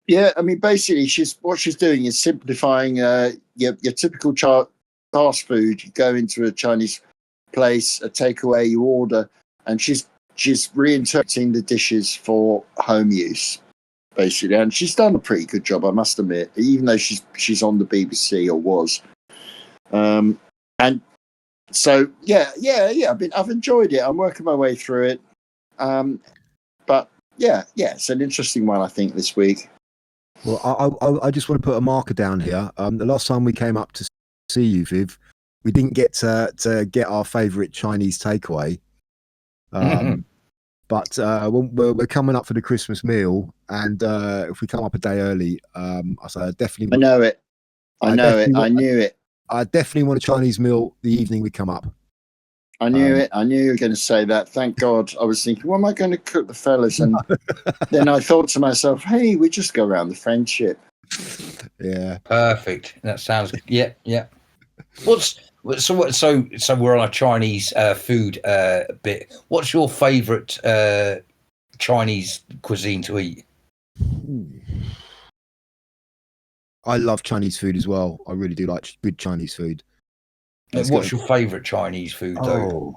Yeah, I mean, basically, what she's doing is simplifying your typical fast food. You go into a Chinese place, a takeaway, you order, and she's reinterpreting the dishes for home use, basically. And she's done a pretty good job, I must admit, even though she's on the BBC, or was. And so I've enjoyed it. I'm working my way through it. But it's an interesting one, I think, this week. Well, I just want to put a marker down here. The last time we came up to see you, Viv, we didn't get to get our favourite Chinese takeaway. But we're coming up for the Christmas meal, and if we come up a day early, I definitely. I know it. I knew it. I definitely want a Chinese meal the evening we come up. I knew it. I knew you were going to say that. Thank God. I was thinking, what am I going to cook the fellas? And then I thought to myself, hey, we just go around the friendship. Yeah. Perfect. That sounds good. Yeah. So we're on a Chinese food bit. What's your favourite Chinese cuisine to eat? I love Chinese food as well. I really do like good Chinese food. What's your favourite Chinese food, though?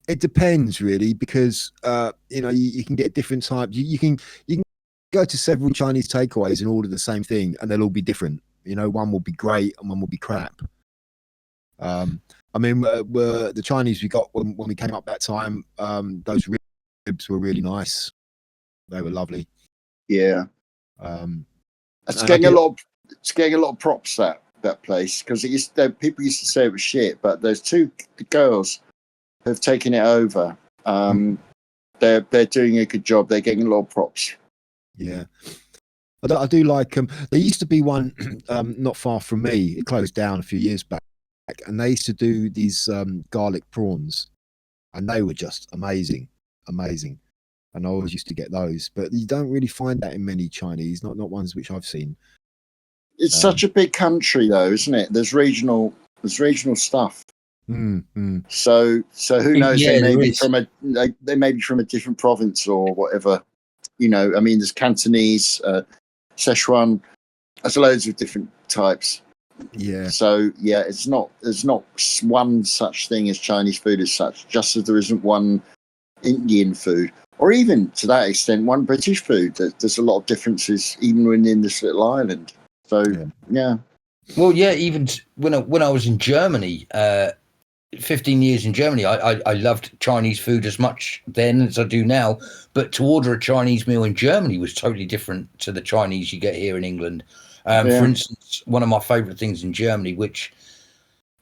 It depends, really, because you can get different types. You can go to several Chinese takeaways and order the same thing, and they'll all be different. One will be great and one will be crap. I mean, the Chinese we got when we came up that time, those ribs were really nice. They were lovely. Yeah. It's getting a lot of props that place, because people used to say it was shit, but those two girls have taken it over. They're doing a good job. They're getting a lot of props. Yeah. I do like there used to be one not far from me. It closed down a few years back, and they used to do these garlic prawns, and they were just amazing. And I always used to get those, but you don't really find that in many Chinese, not ones which I've seen. It's such a big country, though, isn't it? There's regional stuff. So who knows? Yeah, they may be from a different province or whatever. You know, I mean, there's Cantonese, Szechuan. There's loads of different types. Yeah. So yeah, there's not one such thing as Chinese food as such. Just as there isn't one Indian food, or even to that extent, one British food. There's a lot of differences even within this little island. So yeah. Well, yeah. Even when I was in Germany, 15 years in Germany, I loved Chinese food as much then as I do now. But to order a Chinese meal in Germany was totally different to the Chinese you get here in England. For instance, one of my favourite things in Germany, which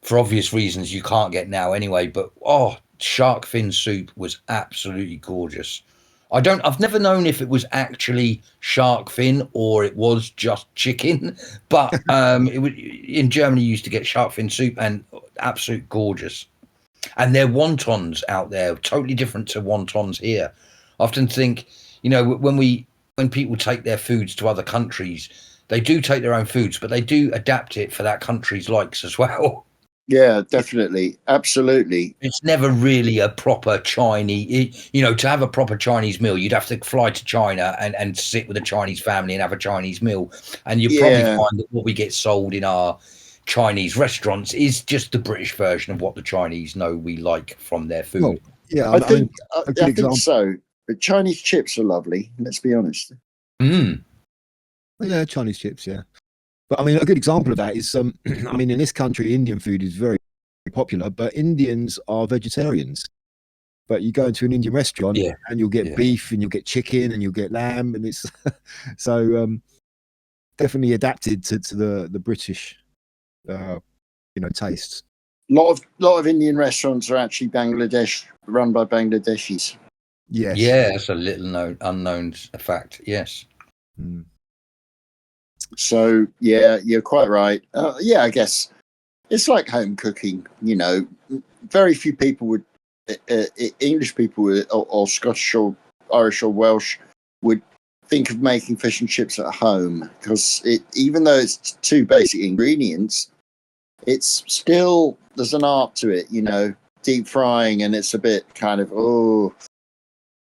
for obvious reasons you can't get now anyway, but shark fin soup was absolutely gorgeous. I've never known if it was actually shark fin or it was just chicken, but in Germany you used to get shark fin soup and absolute gorgeous. And their wontons out there totally different to wontons here. I often think, you know, when people take their foods to other countries, they do take their own foods, but they do adapt it for that country's likes as well. Yeah, definitely. Absolutely. It's never really a proper Chinese, you know, to have a proper Chinese meal, you'd have to fly to China and sit with a Chinese family and have a Chinese meal. And you probably find that what we get sold in our Chinese restaurants is just the British version of what the Chinese know we like from their food. Well, yeah, I think so. But Chinese chips are lovely, let's be honest. Yeah, Chinese chips, yeah. But I mean, a good example of that is, I mean, in this country, Indian food is very popular, but Indians are vegetarians. But you go into an Indian restaurant and you'll get beef and you'll get chicken and you'll get lamb. And it's so definitely adapted to the British, tastes. A lot of Indian restaurants are actually run by Bangladeshis. Yes. Yeah, that's a little unknown fact. Yes. So yeah, you're quite right. I guess it's like home cooking. You know, very few people would, English people would, or Scottish or Irish or Welsh would think of making fish and chips at home, because even though it's two basic ingredients, it's still, there's an art to it. You know, deep frying, and it's a bit kind of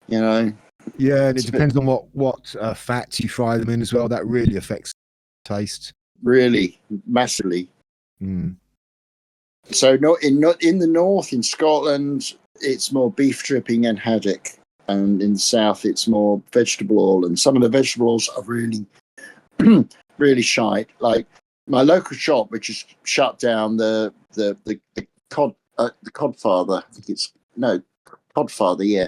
you know. Yeah, and it depends on what fats you fry them in as well. That really affects taste. Really, massively. So not in the north, in Scotland, it's more beef dripping and haddock, and in the south it's more vegetable oil. And some of the vegetable oils are really, really shite. Like my local shop, which is shut down, the Codfather. I think it's Codfather. Yeah.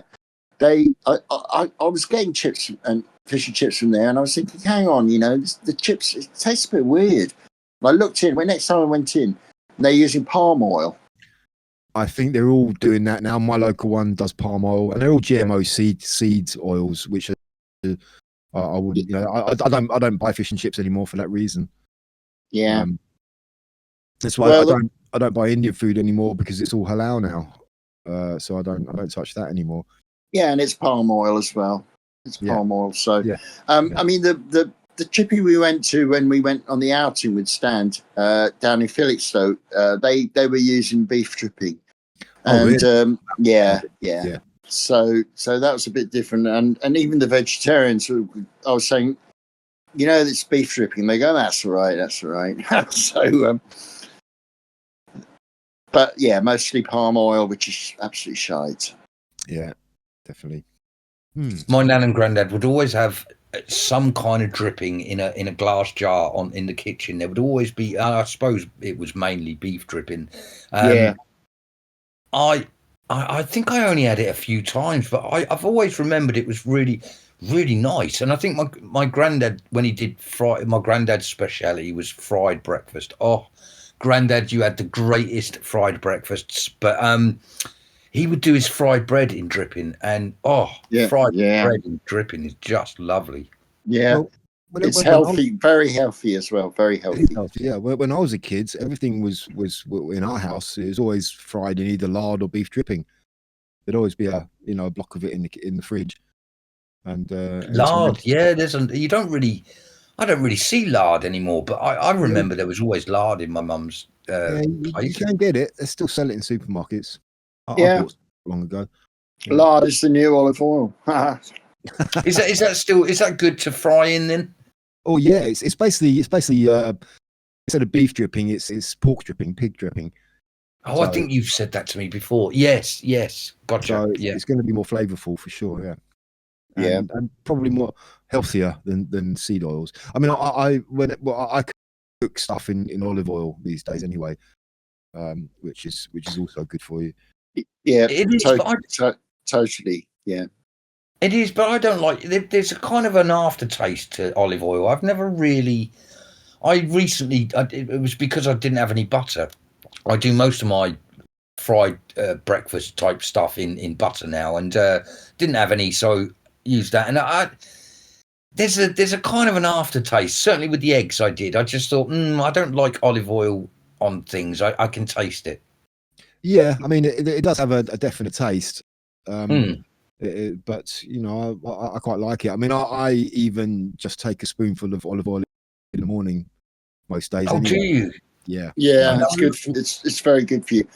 I was getting chips and fish and chips from there, and I was thinking, hang on, you know, the chips, it tastes a bit weird. And I looked in, next time I went in, they're using palm oil. I think they're all doing that now. My local one does palm oil, and they're all GMO seeds oils, which are, I wouldn't, you know, I don't buy fish and chips anymore for that reason. Yeah. That's why I don't buy Indian food anymore, because it's all halal now. So I don't touch that anymore. Yeah, and it's palm oil as well. It's palm oil. So, I mean, the chippy we went to when we went on the outing with Stan down in Felixstowe, they were using beef dripping, and really? Yeah. So that was a bit different, and even the vegetarians, I was saying, you know, it's beef dripping. They go, that's all right. So, but yeah, mostly palm oil, which is absolutely shite. Yeah, definitely. My nan and granddad would always have some kind of dripping in a glass jar in the kitchen. There would always be, I suppose it was mainly beef dripping. I think I only had it a few times, but I've always remembered it was really, really nice. And I think my granddad, when he did my granddad's speciality was fried breakfast. Oh, granddad, you had the greatest fried breakfasts. But he would do his fried bread in dripping, and fried bread in dripping is just lovely. Yeah. It's healthy, very healthy as well. Very healthy. Yeah. When I was a kid, everything was in our house. It was always fried in either lard or beef dripping. There'd always be a block of it in the fridge. And lard, yeah. I don't really see lard anymore, but I remember there was always lard in my mum's you can get it. They still sell it in supermarkets. I bought it long ago. Lard is the new olive oil. Is that good to fry in then? Oh yeah, it's basically instead of beef dripping, it's pork dripping, pig dripping. Oh, I think you've said that to me before. Yes, gotcha. So it's going to be more flavorful for sure. Yeah, and probably more healthier than seed oils. I mean, I cook stuff in olive oil these days anyway, which is also good for you. Yeah, it is. Totally. Yeah. It is, but I don't like. There's a kind of an aftertaste to olive oil. I've never really. It was because I didn't have any butter. I do most of my fried breakfast type stuff in butter now, and didn't have any, so used that. And there's a kind of an aftertaste. Certainly with the eggs, I did. I just thought, I don't like olive oil on things. I can taste it. Yeah, I mean, it does have a definite taste. But I quite like it. I mean, I even just take a spoonful of olive oil in the morning most days. Oh, do you? Yeah, it's good. It's very good for you.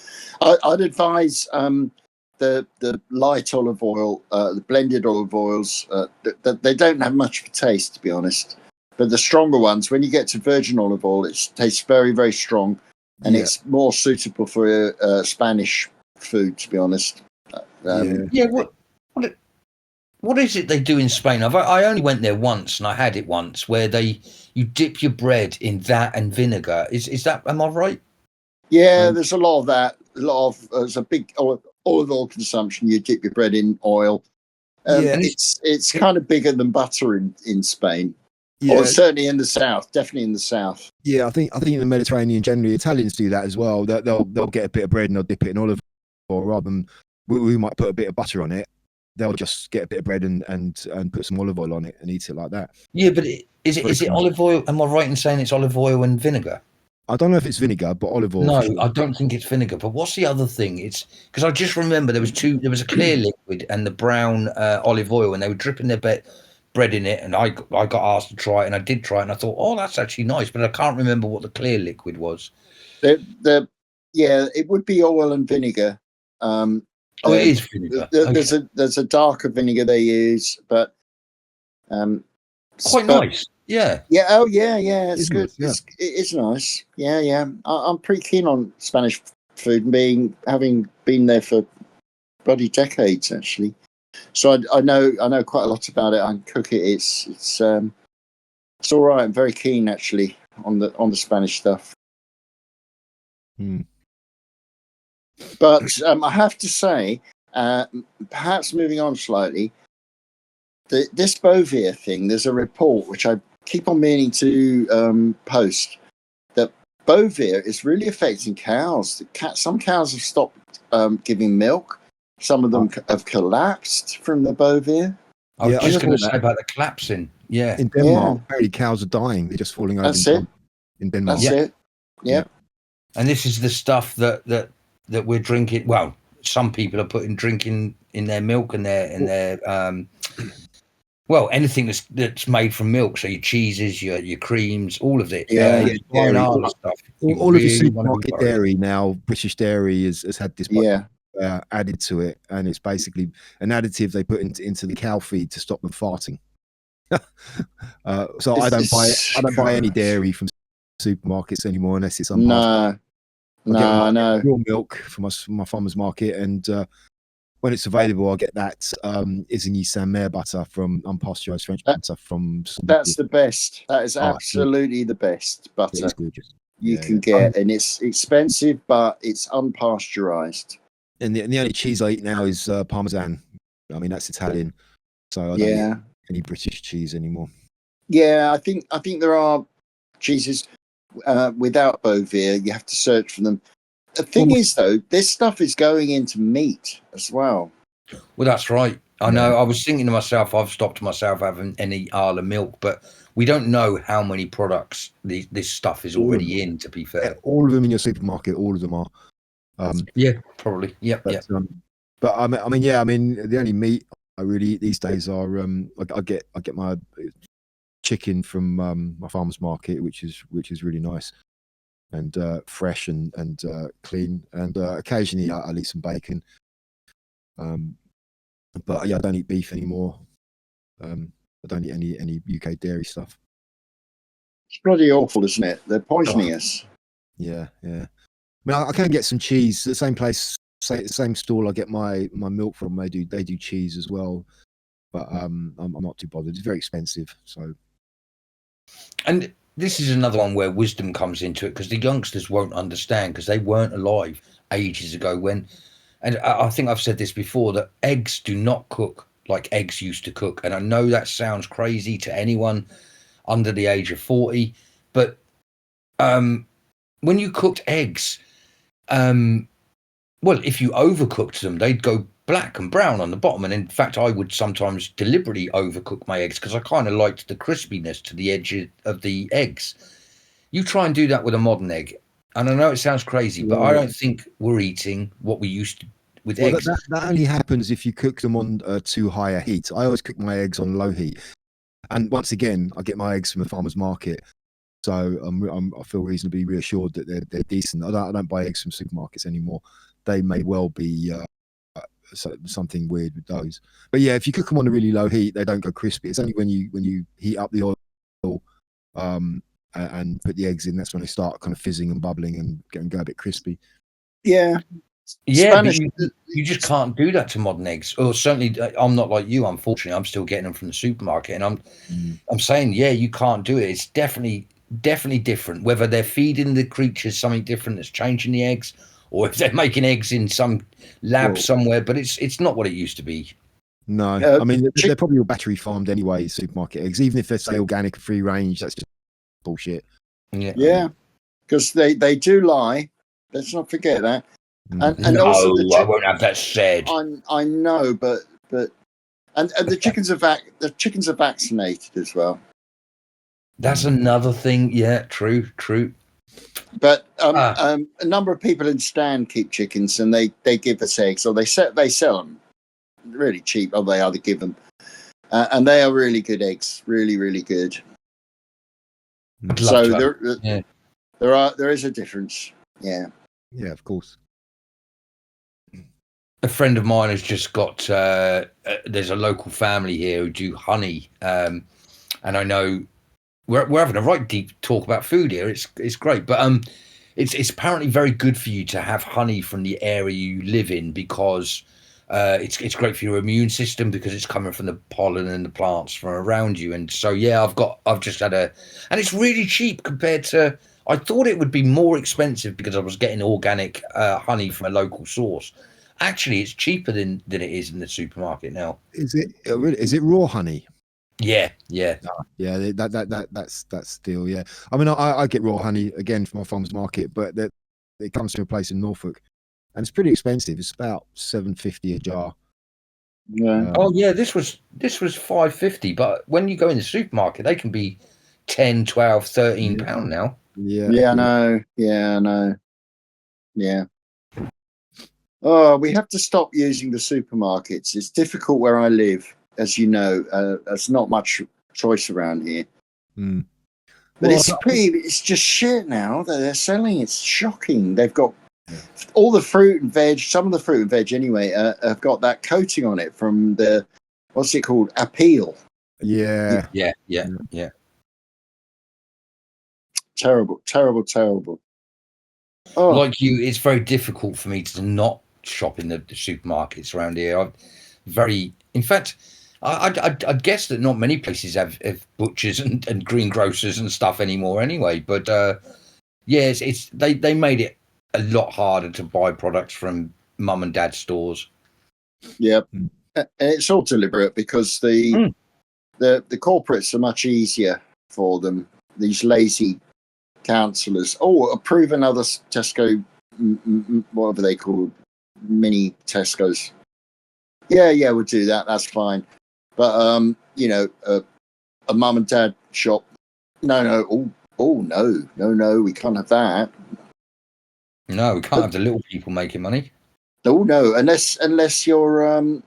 I'd advise the light olive oil, the blended olive oils. That they don't have much of a taste, to be honest. But the stronger ones, when you get to virgin olive oil, it tastes very, very strong, and it's more suitable for Spanish food, to be honest. What is it they do in Spain? I only went there once, and I had it once, where you dip your bread in that and vinegar. Is that, am I right? Yeah, there's a lot of that. There's a big olive oil consumption. You dip your bread in oil. It's kind of bigger than butter in Spain. Or certainly in the south. Definitely in the south. Yeah, I think in the Mediterranean generally, Italians do that as well. They'll get a bit of bread and they'll dip it in olive oil rather than we might put a bit of butter on it. They'll just get a bit of bread and put some olive oil on it and eat it like that. Yeah, but is it olive oil? Am I right in saying it's olive oil and vinegar? I don't know if it's vinegar, but olive oil. No, I don't think it's vinegar. But what's the other thing? It's because I just remember there was a clear liquid and the brown olive oil, and they were dripping their bread in it. And I got asked to try it, and I did try it, and I thought, oh, that's actually nice. But I can't remember what the clear liquid was. It would be oil and vinegar. It is vinegar. There's a darker vinegar they use, but quite nice. Yeah. Yeah. Oh, yeah. It's good. Yeah. It's nice. Yeah. I'm pretty keen on Spanish food, and having been there for bloody decades, actually. So I know quite a lot about it. I can cook it. It's all right. I'm very keen, actually, on the Spanish stuff. But I have to say, perhaps moving on slightly, this Bovir thing, there's a report which I keep on meaning to post, that Bovir is really affecting cows. Some cows have stopped giving milk. Some of them have collapsed from the Bovir. I was just going to say about the collapsing. Yeah. In Denmark, apparently cows are dying. They're just falling over. That's it. In Denmark. That's it. Yeah. And this is the stuff that we're drinking. Well, some people are drinking in their milk and their anything that's made from milk. So your cheeses, your creams, all of it. Stuff. All of the supermarket dairy now, British Dairy has had this added to it, and it's basically an additive they put into the cow feed to stop them farting. So I don't buy any dairy from supermarkets anymore unless it's unpasteurized. No. Raw milk from my farmer's market, and when it's available, I get that Isigny Saint-Mer butter from unpasteurized French butter from. That's the best. That is absolutely the best butter. It's gorgeous. You can get, and it's expensive, but it's unpasteurized. And the only cheese I eat now is Parmesan. I mean, that's Italian, so I don't eat any British cheese anymore. Yeah, I think there are cheeses without Bovir. You have to search for them. The thing is, though, this stuff is going into meat as well. Well, that's right. I know. I was thinking to myself, I've stopped myself having any Arla milk, but we don't know how many products this stuff is already in, to be fair. All of them in your supermarket, all of them are. Yeah, probably. Yep, but, yep. But I mean, the only meat I really eat these days are I get my chicken from my farmer's market, which is really nice and fresh and clean, and occasionally I'll eat some bacon. But yeah, I don't eat beef anymore. I don't eat any UK dairy stuff. It's bloody awful, isn't it? They're poisoning us. Yeah. I mean, I can get some cheese. The same place, same stall I get my milk from. They do cheese as well, but I'm not too bothered. It's very expensive, so. And this is another one where wisdom comes into it, because the youngsters won't understand, because they weren't alive ages ago when, and I think I've said this before, that eggs do not cook like eggs used to cook. And I know that sounds crazy to anyone under the age of 40, but when you cooked eggs, well, if you overcooked them, they'd go black and brown on the bottom. And in fact, I would sometimes deliberately overcook my eggs because I kind of liked the crispiness to the edge of the eggs. You try and do that with a modern egg, and I know it sounds crazy, but I don't think we're eating what we used to with eggs. That only happens if you cook them on too high a heat. I always cook my eggs on low heat, and once again, I get my eggs from a farmer's market, so I feel reasonably reassured that they're decent. I don't buy eggs from supermarkets anymore. They may well be something weird with those, but yeah, if you cook them on a really low heat, they don't go crispy. It's only when you heat up the oil and put the eggs in, that's when they start kind of fizzing and bubbling and go a bit crispy. Yeah. But you just can't do that to modern eggs. Or certainly, I'm not like you. Unfortunately, I'm still getting them from the supermarket, and I'm saying, yeah, you can't do it. It's definitely different. Whether they're feeding the creatures something different that's changing the eggs, or if they're making eggs in some lab somewhere, but it's not what it used to be. No, I mean they're probably all battery farmed anyway. Supermarket eggs, even if they're say organic, free range, that's just bullshit. Yeah, because they do lie. Let's not forget that. And no, also I won't have that said. I know, but and the chickens are vaccinated as well. That's another thing. Yeah, true. But a number of people in Stand keep chickens, and they give us eggs, or they sell them really cheap. Or they either give them, and they are really good eggs, really really good. So there is a difference. Yeah, of course. A friend of mine has just got. There's a local family here who do honey, and I know we're having a right deep talk about food here. It's great, but it's apparently very good for you to have honey from the area you live in, because it's great for your immune system, because it's coming from the pollen and the plants from around you. And so I've just had and it's really cheap compared to. I thought it would be more expensive because I was getting organic honey from a local source. Actually, it's cheaper than it is in the supermarket now. Is it raw honey? Yeah. That's still, yeah. I mean, I get raw honey again from my farmer's market, but it comes from a place in Norfolk, and it's pretty expensive. It's about $7.50 a jar. Yeah. This was $5.50, but when you go in the supermarket, they can be 10, 12, 13 pound now. I know. Yeah. Oh, we have to stop using the supermarkets. It's difficult where I live, as you know. There's not much choice around here. But it's just shit now that they're selling. It's shocking. They've got all the fruit and veg. Some of the fruit and veg, anyway, have got that coating on it from the what's it called? Appeal. Yeah. Terrible. Oh. Like you, it's very difficult for me to not shop in the supermarkets around here. In fact, I'd guess that not many places have butchers and greengrocers and stuff anymore anyway. But they made it a lot harder to buy products from mum and dad stores. Yeah, and it's all deliberate because the corporates are much easier for them. These lazy councillors. Approve another Tesco, whatever they call mini Tesco's. Yeah, we'll do that. That's fine. But a mum and dad shop. No. Oh no, we can't have that. No, we can't have the little people making money. Oh no, unless you're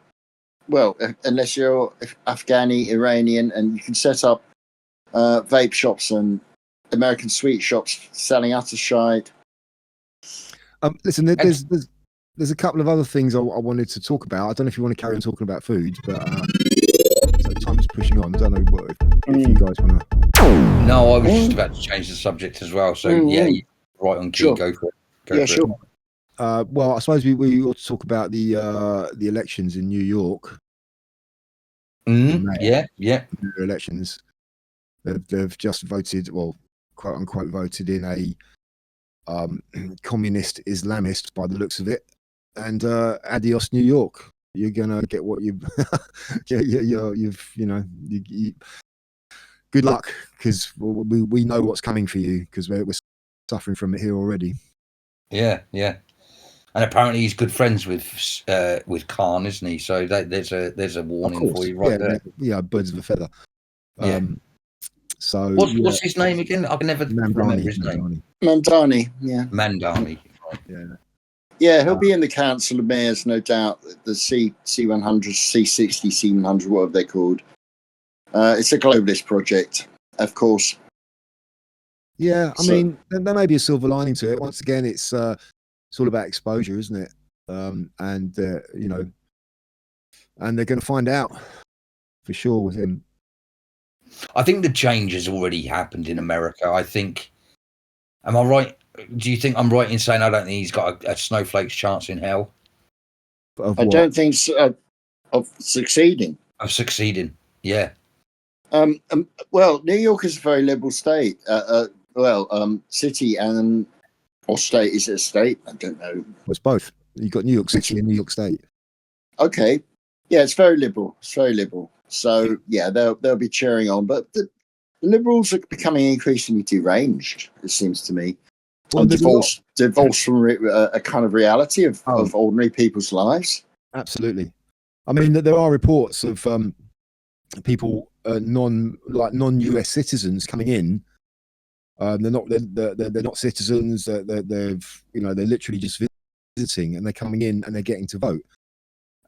unless you're Afghani, Iranian, and you can set up vape shops and American sweet shops selling utter shite. Listen, there's a couple of other things I wanted to talk about. I don't know if you want to carry on talking about food, but so time is pushing on. I don't know if you guys want to. No, I was just about to change the subject as well. So yeah, you're right on key. Sure. Go for it. Sure. Well, I suppose we ought to talk about the elections in New York. Yeah. The elections. They've just voted, well, quote unquote, voted in a communist Islamist by the looks of it, and adios New York. You're gonna get what you good luck, because we know what's coming for you, because we're suffering from it here already. Yeah. And apparently he's good friends with Khan, isn't he? So there's a warning for you right there. Yeah, birds of a feather. Yeah. So what's his name again? I can never remember his name. Mandani. Yeah. Mandani. Yeah, he'll be in the Council of Mayors, no doubt. The C100, C60, C100, whatever they're called. It's a globalist project, of course. Yeah, I mean, there may be a silver lining to it. Once again, it's all about exposure, isn't it? And and they're going to find out for sure with him. I think the change has already happened in America. I think. Am I right? Do you think I'm right in saying I don't think he's got a snowflake's chance in hell? I don't think so, of succeeding. Of succeeding, yeah. Well, New York is a very liberal state. City or state. Is it a state? I don't know. Well, it's both. You've got New York City and New York State. Okay. Yeah, it's very liberal. So yeah, they'll be cheering on. But the Liberals are becoming increasingly deranged, it seems to me. Well, divorced from a kind of reality of ordinary people's lives. Absolutely. I mean, there are reports of people non-US citizens coming in. They're not citizens. They're literally just visiting, and they're coming in and they're getting to vote.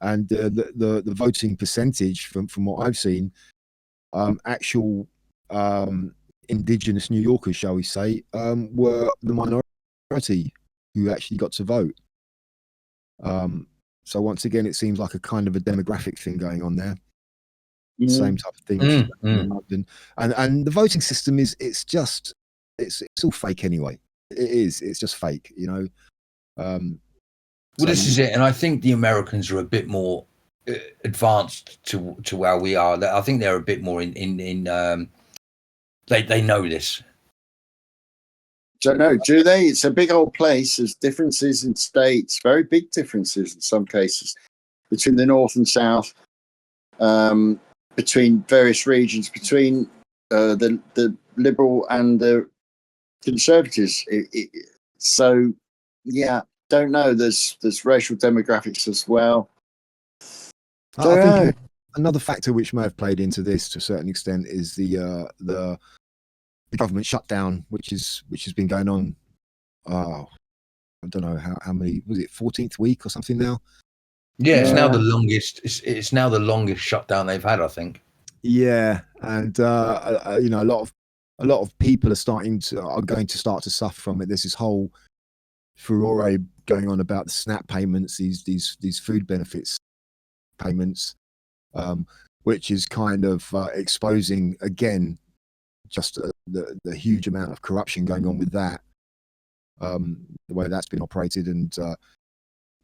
And the voting percentage from what I've seen, actual indigenous New Yorkers, shall we say, were the minority who actually got to vote. So once again, it seems like a kind of a demographic thing going on there. Same type of thing in London, and the voting system it's all fake anyway. It's just fake, Well, this is it, and I think the Americans are a bit more advanced to where we are. I think they're a bit more in they know this. Don't know, do they? It's a big old place. There's differences in states, very big differences in some cases between the north and south, between various regions, between the liberal and the conservatives. So, yeah, don't know. There's racial demographics as well. I think another factor which may have played into this to a certain extent is the government shutdown, which has been going on. I don't know how many, was it 14th week or something now? Yeah, it's now the longest. It's now the longest shutdown they've had, I think. Yeah, and a lot of people are going to start to suffer from it. There's this whole furore going on about the SNAP payments, these food benefits payments, which is kind of exposing again just the huge amount of corruption going on with that, the way that's been operated, and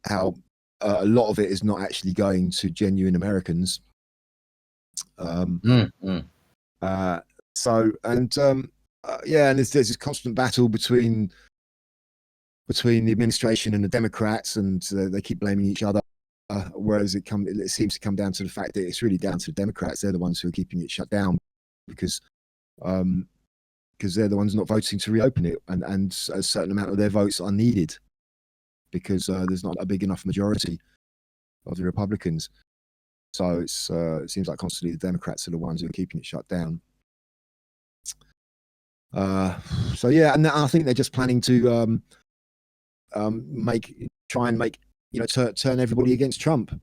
how a lot of it is not actually going to genuine Americans. And there's this constant battle between the administration and the Democrats, and they keep blaming each other. Whereas it seems to come down to the fact that it's really down to the Democrats. They're the ones who are keeping it shut down because they're the ones not voting to reopen it, and a certain amount of their votes are needed because there's not a big enough majority of the Republicans. So it seems like constantly the Democrats are the ones who are keeping it shut down. So yeah, and I think they're just planning to try and make turn everybody against Trump.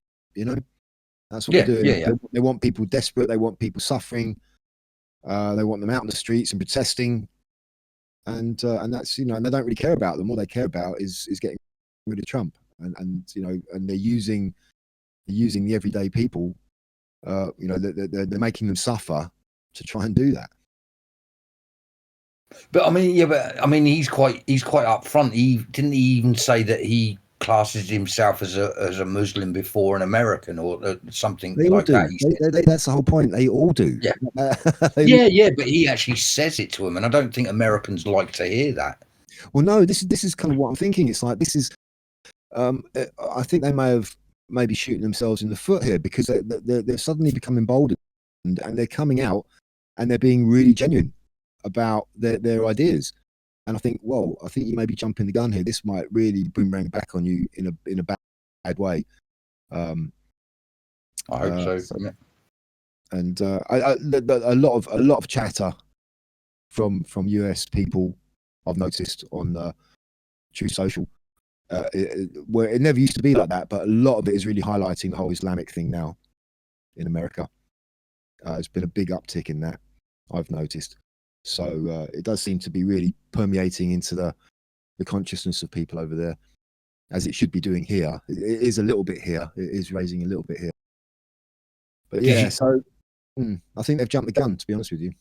That's what they're doing. Yeah. They want people desperate. They want people suffering. They want them out in the streets and protesting. And that's and they don't really care about them. All they care about is getting rid of Trump. And they're using the everyday people. They're making them suffer to try and do that. But I mean, he's quite upfront. He didn't even say that he classes himself as a Muslim before an American or something they like do. that. That's the whole point. They all do. Yeah, yeah. But he actually says it to him, and I don't think Americans like to hear that. Well, no, this is kind of what I'm thinking. It's like this is. I think they maybe shooting themselves in the foot here because they're suddenly becoming emboldened and they're coming out and they're being really genuine about their ideas. And I think, you may be jumping the gun here. This might really boomerang back on you in a bad way. I hope so. Yeah. And a lot of chatter from US people I've noticed on True Social, where it never used to be like that, but a lot of it is really highlighting the whole Islamic thing now in America. There's been a big uptick in that, I've noticed. So it does seem to be really permeating into the consciousness of people over there, as it should be doing here. It is a little bit here. It is raising a little bit here. But yeah, so I think they've jumped the gun, to be honest with you.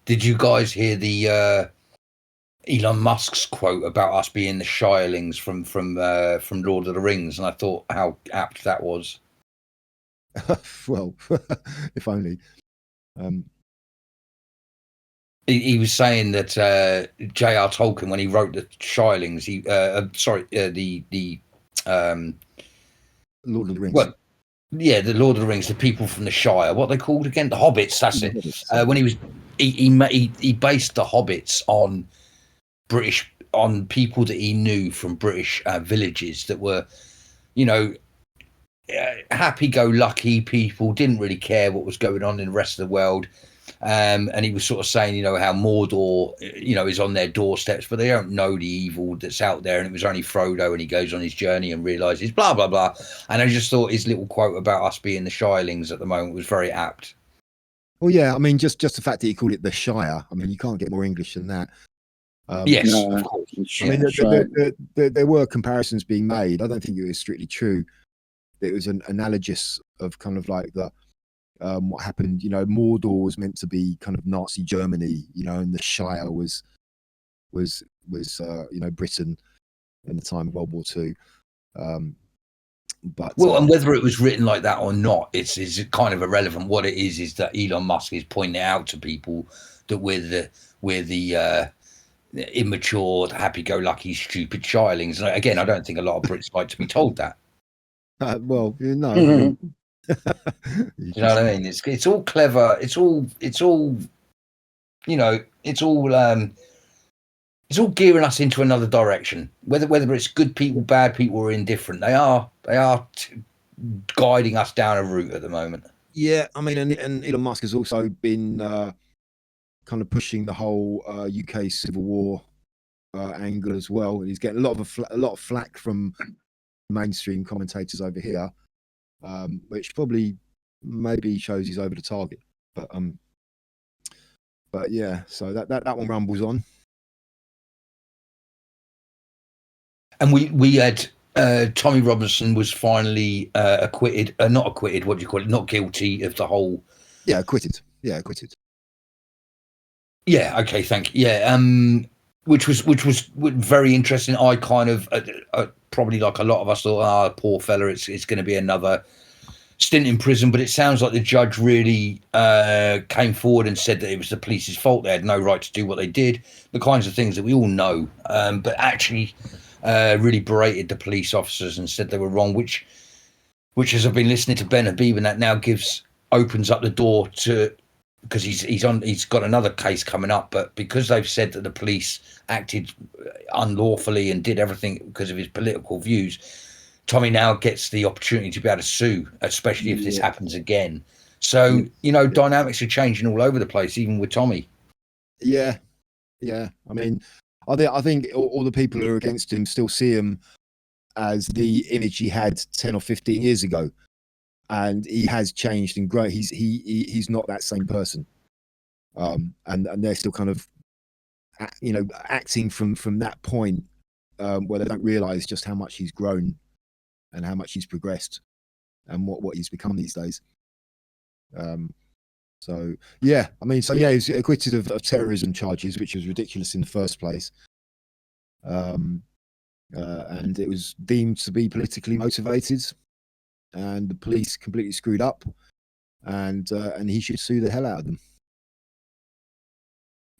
Did you guys hear the Elon Musk's quote about us being the Shirelings from Lord of the Rings? And I thought how apt that was. Well, if only. He was saying that J.R. Tolkien, when he wrote the Shirelings, the Lord of the Rings. Well, yeah, the Lord of the Rings, the people from the Shire, what are they called again? The Hobbits. That's it. Hobbits. When he based the Hobbits on people that he knew from British villages that were, happy-go-lucky people, didn't really care what was going on in the rest of the world. And he was sort of saying, how Mordor, is on their doorsteps, but they don't know the evil that's out there. And it was only Frodo, and he goes on his journey and realizes blah, blah, blah. And I just thought his little quote about us being the Shirelings at the moment was very apt. Well, yeah, I mean, just the fact that he called it the Shire, I mean, you can't get more English than that. Yes, of course. I mean, there were comparisons being made. I don't think it was strictly true. It was an analogous of kind of like what happened. Mordor was meant to be kind of Nazi Germany, and the Shire was Britain in the time of World War II. And whether it was written like that or not, it's kind of irrelevant. What it is that Elon Musk is pointing out to people that we're the immature, happy-go-lucky, stupid Shirelings. And again, I don't think a lot of Brits like to be told that. No. Mm-hmm. You know what I mean? It's all clever. It's all gearing us into another direction. Whether it's good people, bad people, or indifferent, they are guiding us down a route at the moment. Yeah, I mean, and Elon Musk has also been kind of pushing the whole UK civil war angle as well. He's getting a lot of flack from mainstream commentators over here, which probably maybe shows he's over the target. But yeah, so that one rumbles on. And we had Tommy Robinson was finally acquitted. Not acquitted. What do you call it? Not guilty of the whole. Yeah, acquitted. Yeah, acquitted. Yeah. Okay. Thank you. Yeah. Which was very interesting. I kind of probably like a lot of us thought, poor fella, it's going to be another stint in prison. But it sounds like the judge really came forward and said that it was the police's fault. They had no right to do what they did. The kinds of things that we all know, but actually really berated the police officers and said they were wrong. Which as I've been listening to Ben Habib, and that now opens up the door to. Because he's got another case coming up, but because they've said that the police acted unlawfully and did everything because of his political views, Tommy now gets the opportunity to be able to sue, especially if this happens again. So dynamics are changing all over the place, even with Tommy. Yeah, yeah. I mean, I think all the people who are against him still see him as the image he had 10 or 15 years ago, and he has changed and grown. He's not that same person, and they're still kind of, acting from that point, where they don't realise just how much he's grown and how much he's progressed and what he's become these days. So yeah, I mean, he's acquitted of terrorism charges, which was ridiculous in the first place. And it was deemed to be politically motivated, and the police completely screwed up, and he should sue the hell out of them.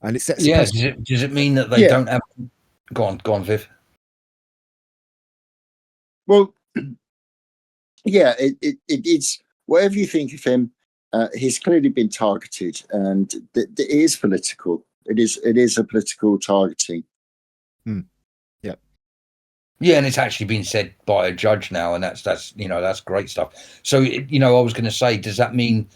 And it sets does it mean that they don't have? Go on, Viv. Well, yeah, it's whatever you think of him. He's clearly been targeted, and it is political. It is a political targeting. Yeah, and it's actually been said by a judge now, and that's great stuff. So I was going to say, does that mean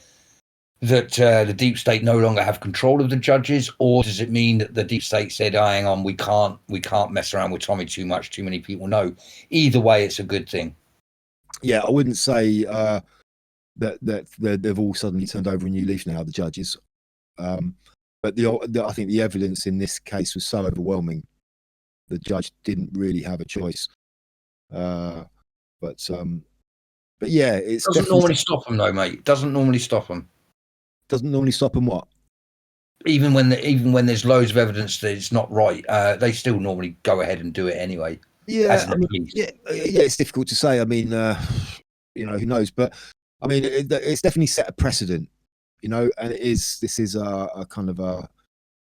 that the deep state no longer have control of the judges, or does it mean that the deep state said, "Oh, hang on, we can't mess around with Tommy too much. Too many people know." Either way, it's a good thing. Yeah, I wouldn't say that they've all suddenly turned over a new leaf now, the judges. But I think the evidence in this case was so overwhelming, the judge didn't really have a choice. But yeah, it doesn't normally stop them though, mate. Doesn't normally stop them. Doesn't normally stop them what? Even when there's loads of evidence that it's not right, they still normally go ahead and do it anyway. Yeah, it's difficult to say. I mean, who knows? But I mean, it's definitely set a precedent, and this is a kind of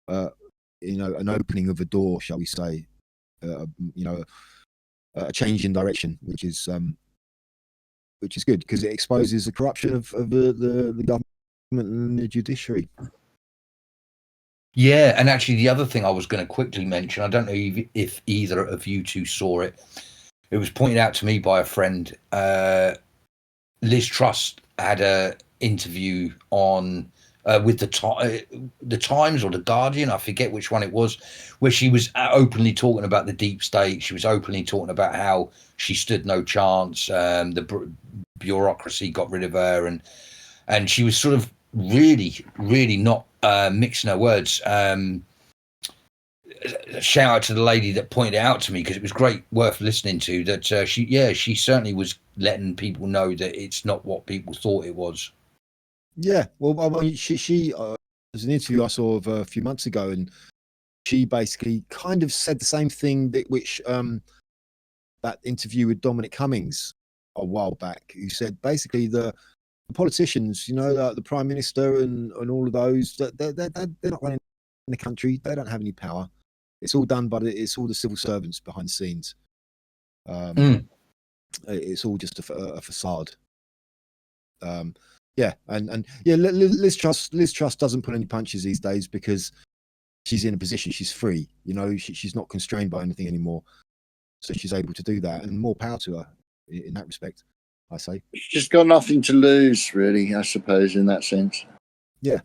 an opening of a door, shall we say? A change in direction, which is good because it exposes the corruption of the government and the judiciary. Yeah, and actually, the other thing I was going to quickly mention, I don't know if either of you two saw it. It was pointed out to me by a friend. Liz Truss had an interview on with the Times or the Guardian, I forget which one it was, where she was openly talking about the deep state. She was openly talking about how she stood no chance. The bureaucracy got rid of her, and she was sort of really, really not mixing her words. Shout out to the lady that pointed it out to me, because it was great, worth listening to. That she certainly was letting people know that it's not what people thought it was. Yeah, well, I mean, she there's an interview I saw of a few months ago, and she basically kind of said the same thing which that interview with Dominic Cummings a while back, who said basically the politicians, the Prime Minister and all of those, they're not running the country. They don't have any power. It's all done, but it's all the civil servants behind the scenes. It's all just a facade. Yeah, and Liz Truss doesn't pull any punches these days because she's in a position. She's free. She's not constrained by anything anymore, so she's able to do that, and more power to her in that respect, I say. She's got nothing to lose, really, I suppose, in that sense. Yeah,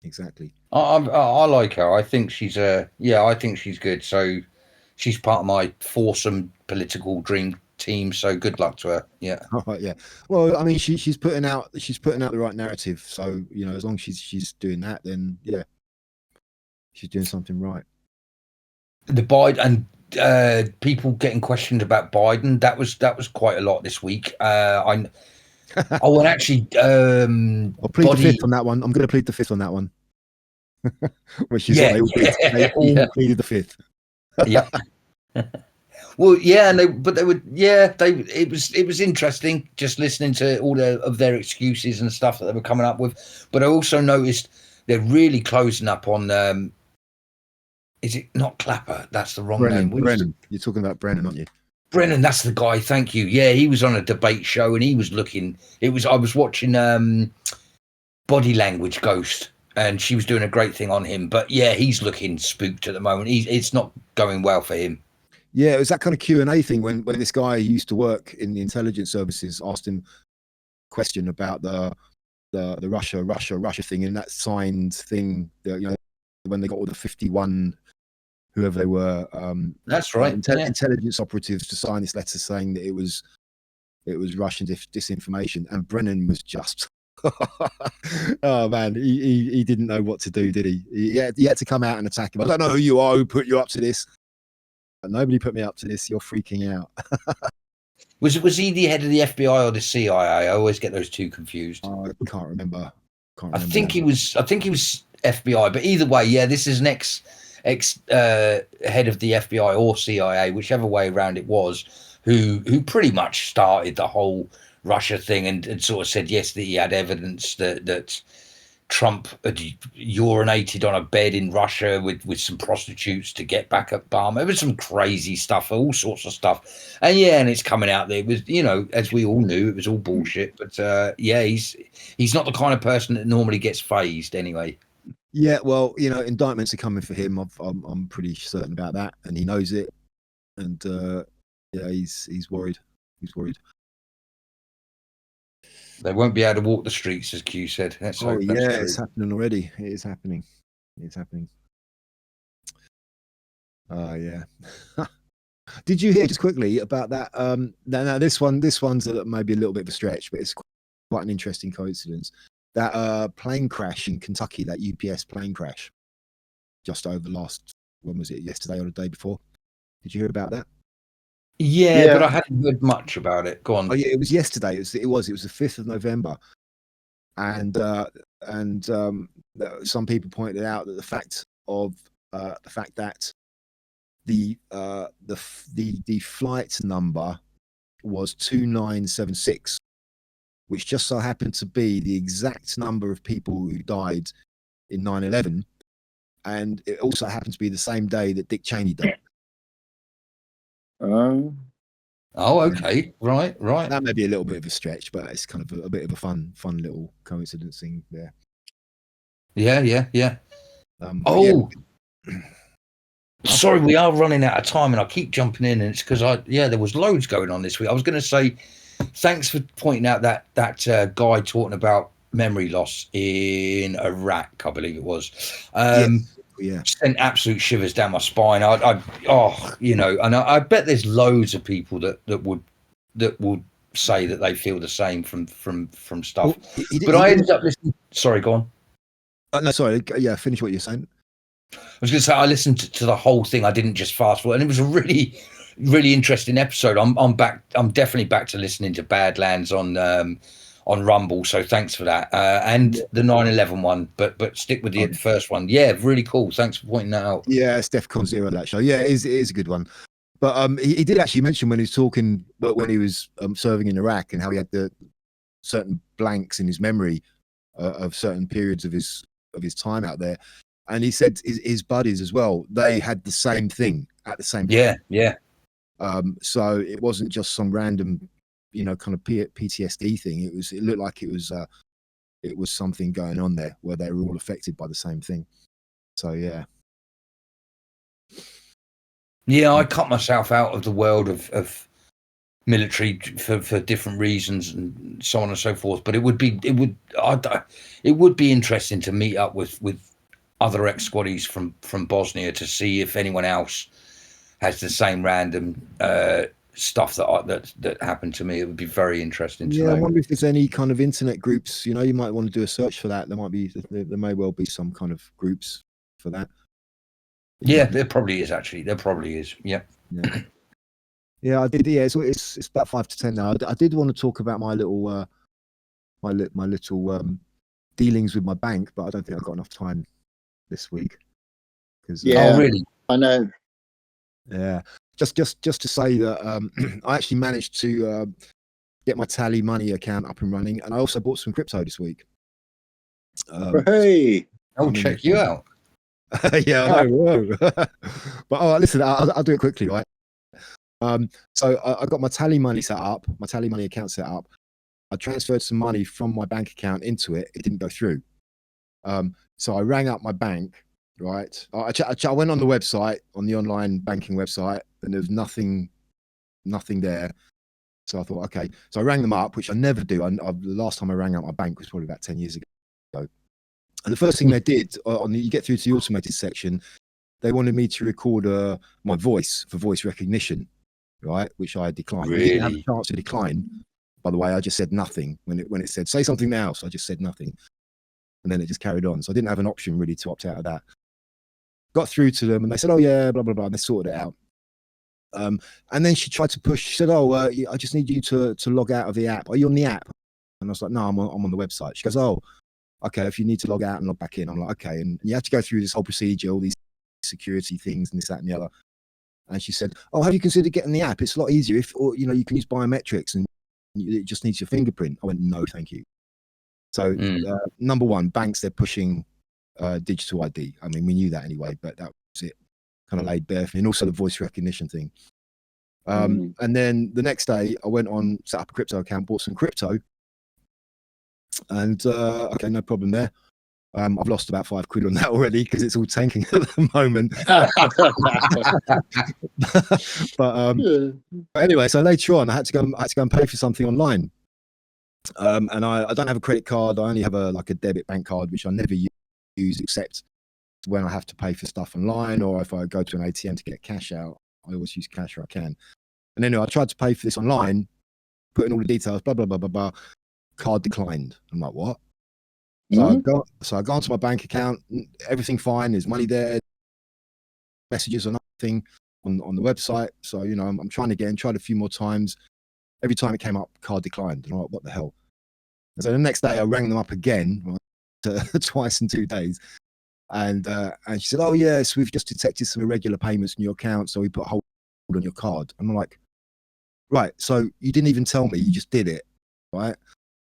exactly. I like her. I think she's I think she's good. So she's part of my foursome political dream team. So good luck to her. Yeah. All right. Yeah. Well, I mean, she's putting out the right narrative. So as long as she's doing that, then yeah, she's doing something right. The Biden and people getting questioned about Biden. That was quite a lot this week. And actually, I'll plead the fifth on that one. I'm going to plead the fifth on that one. Which is they all pleaded the fifth. Yeah. Well, yeah, it was interesting just listening to all of their excuses and stuff that they were coming up with. But I also noticed they're really closing up on. Is it not Clapper? That's the wrong name. Brennan. You're talking about Brennan, aren't you? Brennan, that's the guy. Thank you. Yeah, he was on a debate show and he was looking. I was watching Body Language Ghost, and she was doing a great thing on him. But yeah, he's looking spooked at the moment. It's not going well for him. Yeah, it was that kind of Q&A thing when this guy who used to work in the intelligence services asked him a question about the Russia thing, and that signed thing, when they got all the 51, whoever they were, That's right. intelligence operatives to sign this letter saying that it was Russian disinformation, and Brennan was just oh man, he didn't know what to do, did he? He had to come out and attack him. I don't know who you are, who put you up to this. Nobody put me up to this. You're freaking out. Was he the head of the FBI or the CIA? I always get those two confused. I can't remember. I think he was FBI, but either way, yeah, this is an ex head of the FBI or CIA, whichever way around it was, who pretty much started the whole Russia thing and sort of said yes that he had evidence that Trump had urinated on a bed in Russia with some prostitutes to get back at Obama. It was some crazy stuff, all sorts of stuff. And yeah, and it's coming out there. It was, you know, as we all knew, it was all bullshit. But yeah, he's not the kind of person that normally gets phased anyway. Yeah, well, you know, indictments are coming for him. I'm pretty certain about that, and he knows it. And yeah, he's worried. He's worried. They won't be able to walk the streets, as Q said. That's yeah, true. it's happening already. It is happening. It's happening. Yeah. Did you hear just quickly about that? Now this one's maybe a little bit of a stretch, but it's quite an interesting coincidence. That plane crash in Kentucky, that UPS plane crash, just over when was it? Yesterday or the day before? Did you hear about that? Yeah, but I hadn't heard much about it. Go on. Oh yeah, it was yesterday. It was the 5th of November, and some people pointed out that the fact that the flight number was 2976, which just so happened to be the exact number of people who died in 9/11, and it also happened to be the same day that Dick Cheney died. Oh, okay, right. That may be a little bit of a stretch, but it's kind of a bit of a fun little coincidence thing there. Yeah. Yeah. Sorry, we are running out of time, and I keep jumping in, and it's because there was loads going on this week. I was going to say, thanks for pointing out that guy talking about memory loss in Iraq, I believe it was. Sent absolute shivers down my spine. And I bet there's loads of people that would say that they feel the same from stuff. I ended up listening. Sorry, go on. No, sorry. Yeah, finish what you're saying. I was going to say I listened to the whole thing. I didn't just fast forward, and it was a really, really interesting episode. I'm back. I'm definitely back to listening to Badlands on Rumble. So thanks for that, and the 9/11 one. But stick with the first one. Yeah, really cool. Thanks for pointing that out. Yeah, it's DEFCON 0, that show. Yeah, it is a good one. But he did actually mention when he was talking, when he was serving in Iraq, and how he had the certain blanks in his memory of certain periods of his time out there. And he said his buddies as well, they had the same thing at the same time. Yeah. So it wasn't just some random, kind of PTSD thing. It looked like it was something going on there where they were all affected by the same thing. So yeah. Yeah, I cut myself out of the world of military for different reasons and so on and so forth. But it would be interesting to meet up with other ex-squaddies from Bosnia to see if anyone else has the same random stuff that happened to me. It would be very interesting to know. I wonder if there's any kind of internet groups. You might want to do a search for that. There may well be some kind of groups for that. Yeah, there probably is actually. There probably is. Yep. Yeah, I did. Yeah, it's about 5 to 10 now. I did want to talk about my little my little dealings with my bank, but I don't think I've got enough time this week. Oh, really? I know. Yeah, just to say that I actually managed to get my Tally Money account up and running, and I also bought some crypto this week. Hey, I'll check you out. Yeah, I know. But listen, I'll do it quickly, right? So I got my Tally Money set up, my Tally Money account set up. I transferred some money from my bank account into it. It didn't go through. So I rang up my bank, right? I went on the website, on the online banking website, and there was nothing there. So I thought, okay. So I rang them up, which I never do. The last time I rang up my bank was probably about 10 years ago. And the first thing they did you get through to the automated section, they wanted me to record my voice for voice recognition, right? Which I declined. Really? I didn't have a chance to decline. By the way, I just said nothing when it said say something now. So I just said nothing, and then it just carried on. So I didn't have an option really to opt out of that. Got through to them, and they said, "Oh yeah, blah blah blah," and they sorted it out. And then she tried to push. She said, "Oh, I just need you to log out of the app. Are you on the app?" And I was like, "No, I'm on the website." She goes, "Oh, okay. If you need to log out and log back in," I'm like, "Okay." And you have to go through this whole procedure, all these security things, and this, that, and the other. And she said, "Oh, have you considered getting the app? It's a lot easier you can use biometrics and it just needs your fingerprint." I went, "No, thank you." So number one, banks, they're pushing digital ID. I mean, we knew that anyway, but that was it, kind of laid bare for me. And also the voice recognition thing. And then the next day I went on, set up a crypto account, bought some crypto, and okay, no problem there. I've lost about £5 on that already because it's all tanking at the moment. But anyway, so later on I had to go and pay for something online. And I don't have a credit card. I only have a debit bank card, which I never use except when I have to pay for stuff online, or if I go to an ATM to get cash out. I always use cash where I can. And anyway, I tried to pay for this online, put in all the details, blah blah blah blah blah. Card declined. I'm like, what? So I go onto my bank account, everything fine, there's money there, messages or nothing on the website. So, I'm trying to get in, tried a few more times. Every time it came up, card declined. And I'm like, what the hell? And so the next day I rang them up again, right, twice in 2 days. And she said, "Oh yes, we've just detected some irregular payments in your account, so we put a hold on your card." And I'm like, right, so you didn't even tell me, you just did it, right?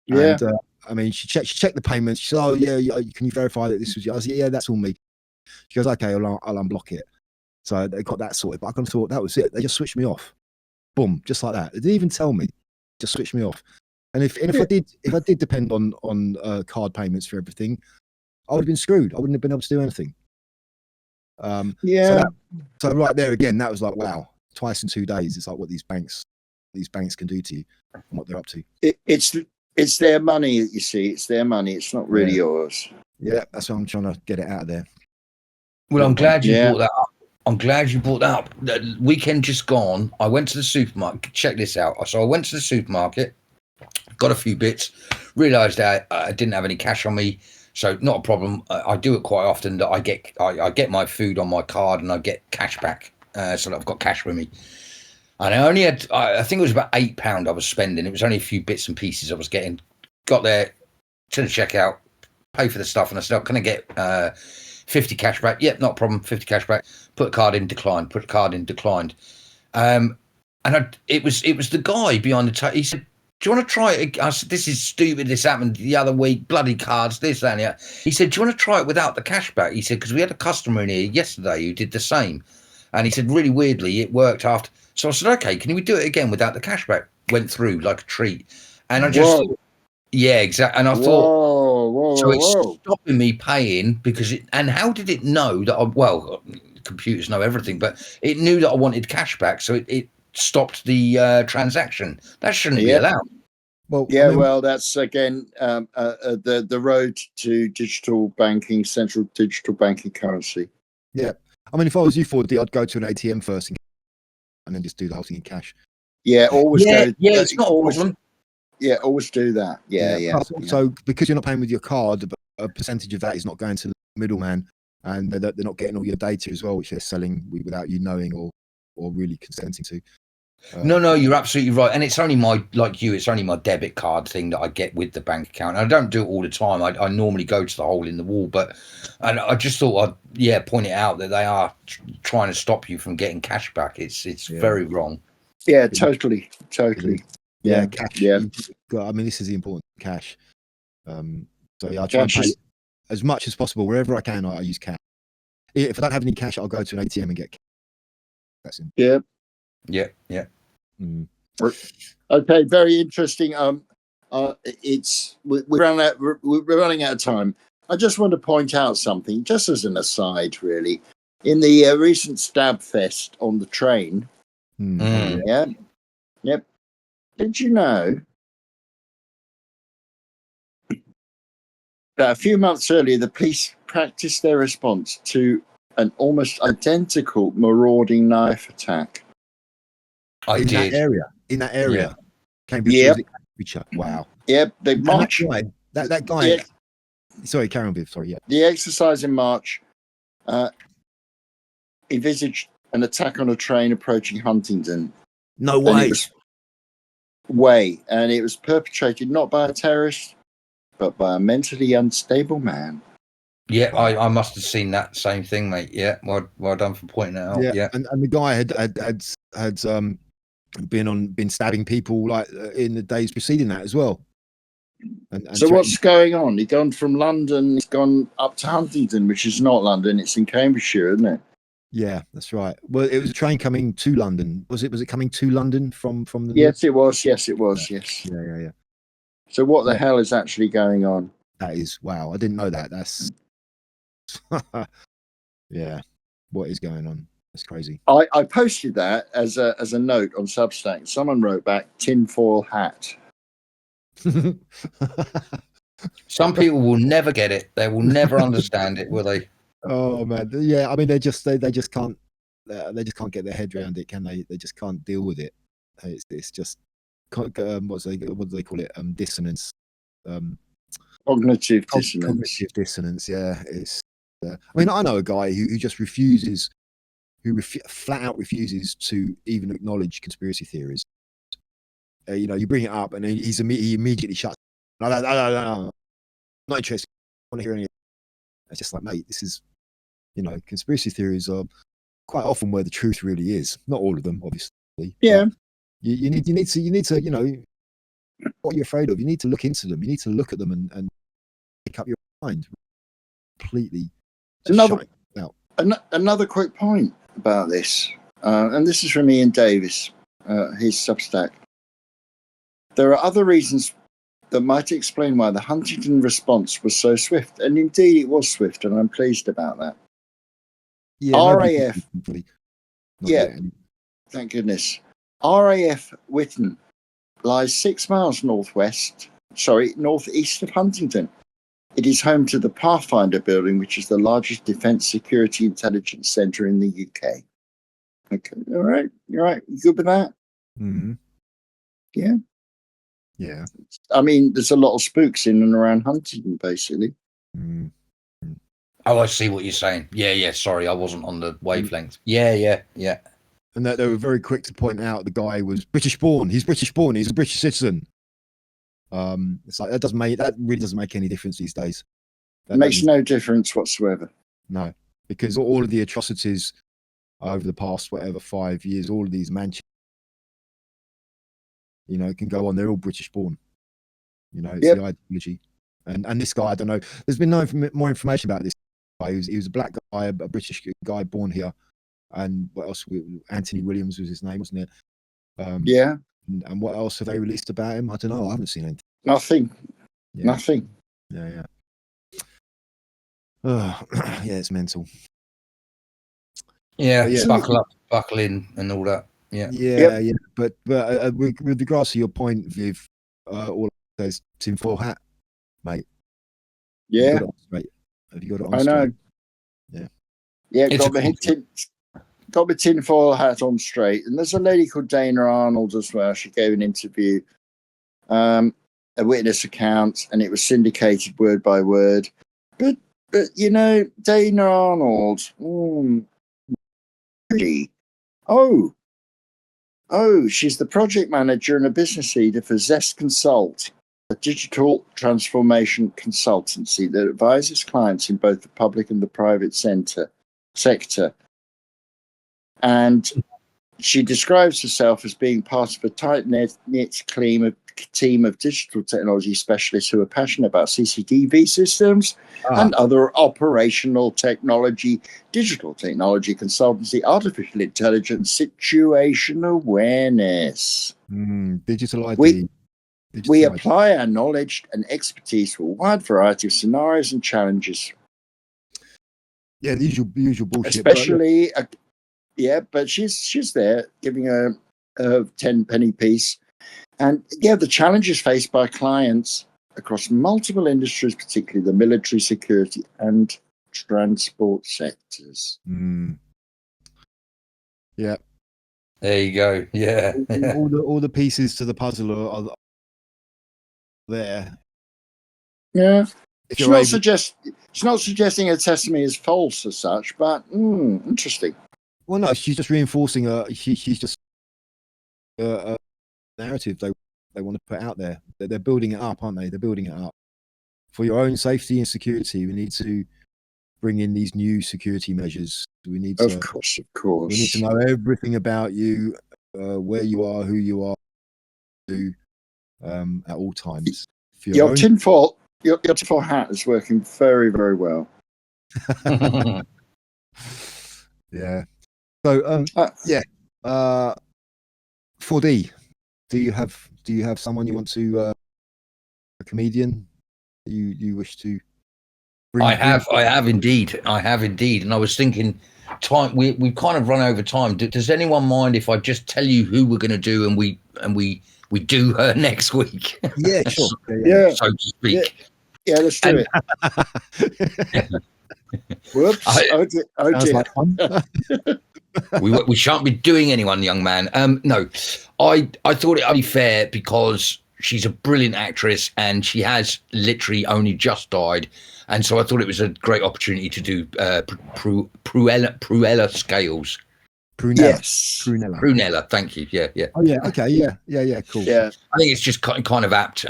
Yeah. And I mean, she checked the payments. She said, "Oh yeah, can you verify that this was you?" I said, "Yeah, that's all me." She goes, "Okay, I'll unblock it." So they got that sorted. But I kind of thought that was it. They just switched me off, boom, just like that. They didn't even tell me, just switched me off. And if I did depend on card payments for everything, I would have been screwed. I wouldn't have been able to do anything. So right there again, that was like, wow, twice in 2 days. It's like what these banks can do to you and what they're up to. It's their money, you see. It's their money. It's not really yours. Yeah, that's why I'm trying to get it out of there. Well, I'm glad you brought that up. I'm glad you brought that up. The weekend just gone, I went to the supermarket. Check this out. So I went to the supermarket, got a few bits, realised that I didn't have any cash on me. So not a problem. I do it quite often that I get my food on my card and I get cash back. So that I've got cash with me. And I only had, I think it was about £8 I was spending. It was only a few bits and pieces I was getting. Got there to the checkout, pay for the stuff, and I said, "Can I get 50 cash back?" "Yep, not a problem, 50 cash back." Put the card in, declined. Put the card in, declined. And it was the guy behind the table. He said, "Do you want to try it?" I said, "This is stupid. This happened the other week. Bloody cards, this, that, and that." He said, "Do you want to try it without the cash back?" He said, "Because we had a customer in here yesterday who did the same." And he said, really weirdly, it worked after. So I said, "Okay, can we do it again without the cash back?" Went through like a treat. And I just thought, yeah, exactly. And I thought, so it's stopping me paying because and how did it know that computers know everything, but it knew that I wanted cash back. So it stopped the transaction. That shouldn't be allowed. Well, yeah, well, that's again the road to digital banking, central digital banking currency. Yeah, I mean, if I was you, 4D, I'd go to an ATM first and then just do the whole thing in cash. Yeah, always go. Yeah, it's not always, a problem. Yeah, always do that. Yeah. So because you're not paying with your card, a percentage of that is not going to the middleman, and they're not getting all your data as well, which they're selling without you knowing or really consenting to. No, you're absolutely right. And it's only it's only my debit card thing that I get with the bank account. And I don't do it all the time. I normally go to the hole in the wall, and I just thought I'd point it out that they are trying to stop you from getting cash back. It's very wrong. Yeah, totally. Yeah, cash. Yeah. I mean, this is the important cash. So yeah, I try and pay as much as possible wherever I can. I use cash. If I don't have any cash, I'll go to an ATM and get cash. That's it. Yeah. Okay, very interesting. We're running out of time. I just want to point out something, just as an aside, really. In the recent stab fest on the train, did you know that a few months earlier, the police practiced their response to an almost identical marauding knife attack. In that area. Yeah. Cambridge. Yep. Cambridgeshire. Wow. Yep, they And marched. that guy. Sorry, Karen Viv. Sorry, yeah. The exercise in March envisaged an attack on a train approaching Huntingdon. No way. And it was perpetrated not by a terrorist, but by a mentally unstable man. Yeah, I must have seen that same thing, mate. Yeah, well done for pointing it out. Yeah. And the guy had been stabbing people like in the days preceding that as well. And so what's going on? He's gone from London, he's gone up to Huntingdon, which is not London, it's in Cambridgeshire, isn't it? Yeah, that's right. Well, it was a train coming to London. Was it coming to London from the Yes, it was. Yes, it was. Yes. Yeah. So what the hell is actually going on? That is wow. I didn't know that. That's yeah. What is going on? That's crazy. I posted that as a note on Substack. Someone wrote back tinfoil hat. Some people will never get it. They will never understand it, will they? Oh man, yeah. I mean, they just can't get their head around it, can they? They just can't deal with it. It's just what do they call it? Dissonance. Cognitive dissonance. Cognitive dissonance. Yeah. It's. I mean, I know a guy who just refuses, flat out refuses to even acknowledge conspiracy theories. You bring it up, and he immediately shuts. No, not interested. I want to hear any. It's just like, mate, this is, conspiracy theories are quite often where the truth really is. Not all of them, obviously. Yeah. You need to, what you're afraid of. You need to look into them. You need to look at them and pick up your mind completely. Another quick point about this, and this is from Ian Davis, his Substack. There are other reasons that might explain why the Huntingdon response was so swift, and indeed it was swift, and I'm pleased about that. Yeah, RAF, thank goodness. RAF Witten lies 6 miles northeast of Huntingdon. It is home to the Pathfinder building, which is the largest defence security intelligence centre in the UK. Okay, all right, you're right. You good with that? Mm-hmm. Yeah. Yeah. I mean, there's a lot of spooks in and around Huntingdon, basically. Mm-hmm. Oh, I see what you're saying. Yeah. Sorry, I wasn't on the wavelength. Yeah. And they were very quick to point out the guy was British born. He's British born. He's a British citizen. It's like that really doesn't make any difference these days. It makes no difference whatsoever. No, because all of the atrocities over the past 5 years, all of these Manchester, can go on. They're all British born. It's the ideology. And this guy, I don't know. There's been no more information about this guy. He was a black guy, a British guy born here. And what else? Anthony Williams was his name, wasn't it? Yeah. And what else have they released about him? I don't know. I haven't seen anything. Nothing. Yeah. Nothing. Yeah. Oh, yeah, it's mental. Yeah, buckle up, buckle in, and all that. Yeah. Yeah. But with regards to your point, Viv, all those tinfoil hat, mate. Yeah. Have you got it on I straight? know. Yeah. Yeah, got my tinfoil hat on straight. And there's a lady called Dana Arnold as well. She gave an interview, a witness account, and it was syndicated word by word. But Dana Arnold, she's the project manager and a business leader for Zest Consult, a digital transformation consultancy that advises clients in both the public and the private sector. And she describes herself as being part of a tight-knit team of digital technology specialists who are passionate about CCTV systems and other operational technology, digital technology consultancy, artificial intelligence, situation awareness. Digital ID. We apply our knowledge and expertise to a wide variety of scenarios and challenges. Yeah, the usual bullshit. Especially, but she's there giving a 10 penny piece. And the challenges faced by clients across multiple industries, particularly the military, security, and transport sectors. Yeah. There you go. Yeah. All the pieces to the puzzle are there. Yeah. If It's you're able, it's not suggesting her testimony is false as such, but interesting. well, no, she's just reinforcing she's just a narrative they want to put out there. They're building it up, aren't they? They're building it up for your own safety and security. We need to bring in these new security measures. We need to, Of course. we need to know everything about you, where you are, who you are, at all times. Your tinfoil hat is working very, very well. Yeah. So, 4D. Do you have someone you want to a comedian you wish to bring? I have indeed, and I was thinking, we've kind of run over time. Does anyone mind if I just tell you who we're going to do, and we do her next week? Yeah, sure. Yeah, so to speak. Yeah, let's do it. Whoops! Oh dear. Like fun. we shan't be doing anyone, young man. No, I thought it'd be fair because she's a brilliant actress and she has literally only just died, and so I thought it was a great opportunity to do Prunella Scales. Prunella. Thank you. Yeah. Oh yeah. Okay. Yeah. Cool. Yeah. I think it's just kind of apt.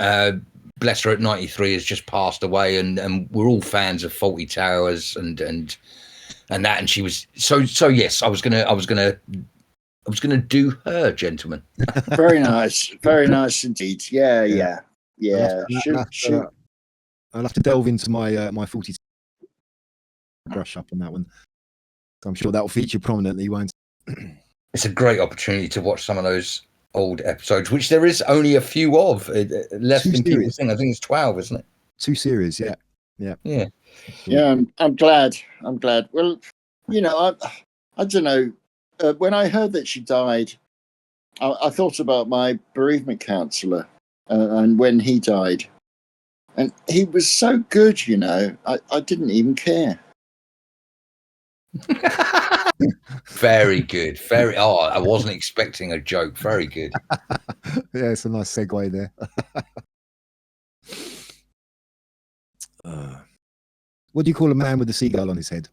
Bless her, at 93 has just passed away, and we're all fans of Fawlty Towers and that, and she was so yes. I was gonna do her, gentlemen. Very nice indeed. Yeah. Shoot. I'll have to delve into my 40 brush up on that one. I'm sure that will feature prominently, won't it? It's a great opportunity to watch some of those old episodes, which there is only a few of, less than people think. I think it's 12, isn't it? 2 series, yeah. I'm glad. Well, I don't know. When I heard that she died, I thought about my bereavement counsellor and when he died, and he was so good. I didn't even care. Very good. I wasn't expecting a joke. Very good. Yeah, it's a nice segue there. What do you call a man with a seagull on his head?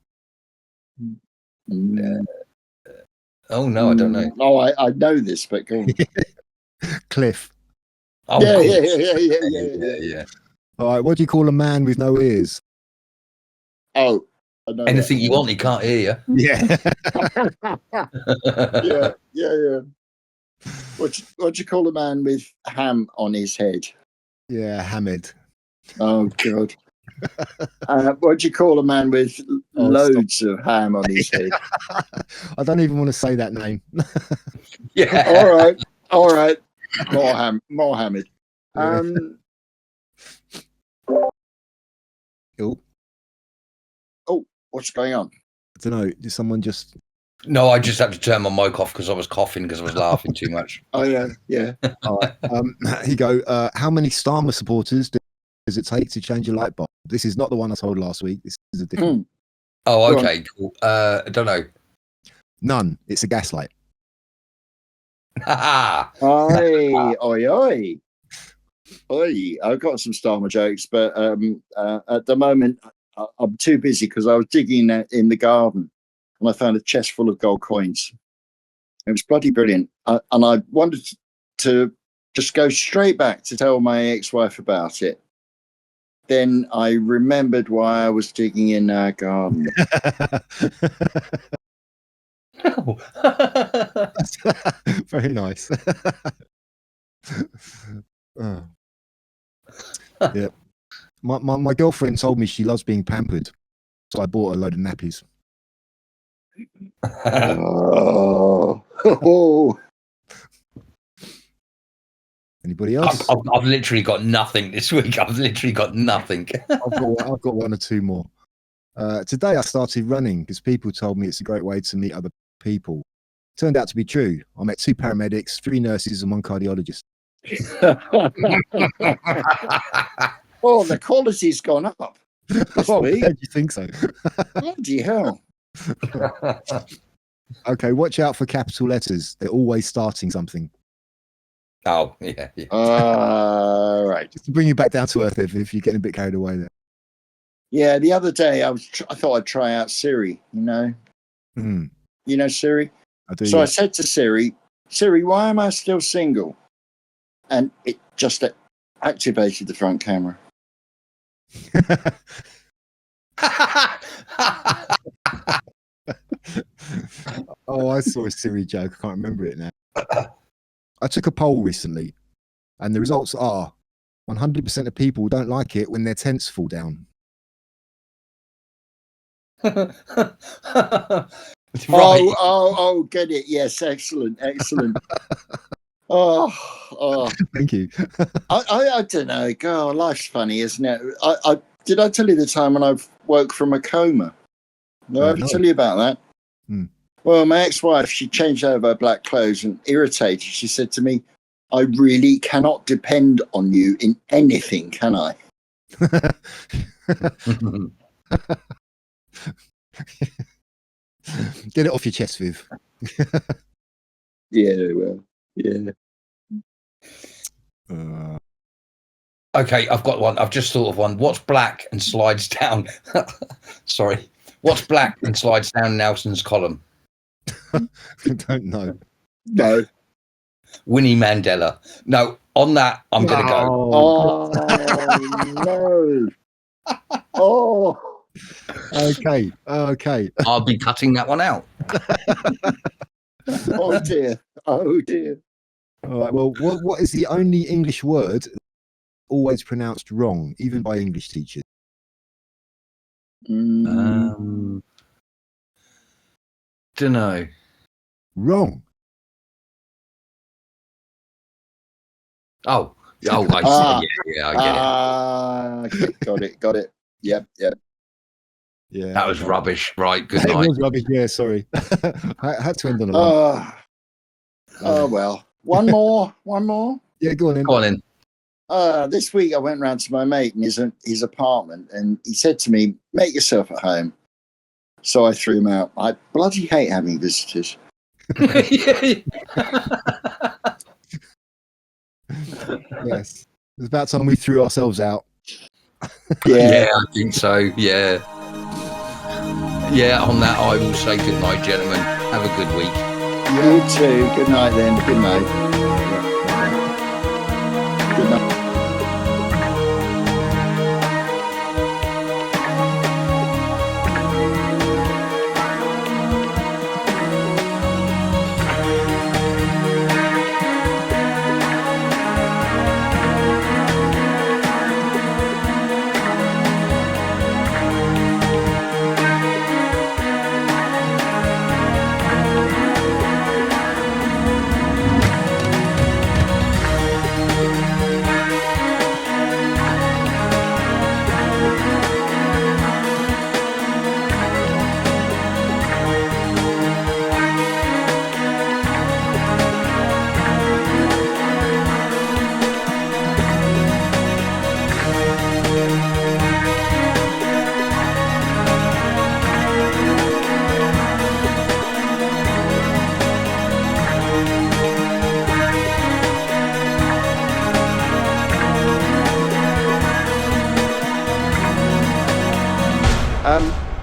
Oh no, I don't know. Oh, I know this, but go on. Cliff. Oh, Yeah. All right, what do you call a man with no ears? Oh, I know anything that. you want, he can't hear you. Yeah. Yeah. What do you call a man with ham on his head? Yeah, Hamid. Oh God. What do you call a man with loads of ham on his head? I don't even want to say that name. Yeah. All right. More Hamid. Oh, what's going on? I don't know. Did someone just? No, I just had to turn my mic off because I was coughing because I was laughing too much. Oh yeah. All right. Here you go. How many Starmer supporters does it take to change a light bulb? This is not the one I told last week. This is a different. Oh, okay, cool. I don't know. None. It's a gaslight. Oi. I've got some Starmer jokes, but at the moment I'm too busy because I was digging in the garden and I found a chest full of gold coins. It was bloody brilliant, and I wanted to just go straight back to tell my ex-wife about it. Then I remembered why I was digging in our garden. Very nice. Oh. Yeah. My girlfriend told me she loves being pampered, so I bought a load of nappies. Oh. Anybody else? I've literally got nothing this week. I've literally got nothing. I've got one or two more. Today I started running because people told me it's a great way to meet other people. Turned out to be true. I met 2 paramedics, 3 nurses, and 1 cardiologist. Oh, the quality's gone up this Oh, week. do you think so? Bloody hell. Okay, watch out for capital letters. They're always starting something. Oh, yeah. Right. Just to bring you back down to earth if you're getting a bit carried away there. Yeah, the other day I thought I'd try out Siri, You know Siri? I do. So Yeah. I said to Siri, why am I still single? And it just activated the front camera. Oh, I saw a Siri joke. I can't remember it now. I took a poll recently, and the results are 100% of people don't like it when their tents fall down. Oh, get it. Yes, excellent. Oh. Thank you. I don't know. God, life's funny, isn't it? Did I tell you the time when I woke from a coma? Did I ever tell you about that? Well, my ex-wife, she changed over her black clothes and irritated. She said to me, I really cannot depend on you in anything, can I? Get it off your chest, Viv. Yeah, well, yeah. Okay, I've got one. I've just thought of one. What's black and slides down? Sorry. What's black and slides down Nelson's column? I don't know. No. Winnie Mandela. No, on that, I'm going to go. Oh, no. Oh. Okay. I'll be cutting that one out. Oh, dear. Oh, dear. All right. Well, what is the only English word always pronounced wrong, even by English teachers? Don't know. Wrong. Oh, I get it. Got it. Yep. Yeah. That was rubbish. Right, good It night. was rubbish. Yeah, sorry. I had to end on a line. Oh, well. One more. Yeah, go on in. Go on in. This week I went round to my mate in his apartment, and he said to me, make yourself at home. So I threw him out. I bloody hate having visitors. Yes. It's about time we threw ourselves out. Yeah, I think so. Yeah. On that, I will say good night, gentlemen. Have a good week. You too. Good night then. Good night. Good night.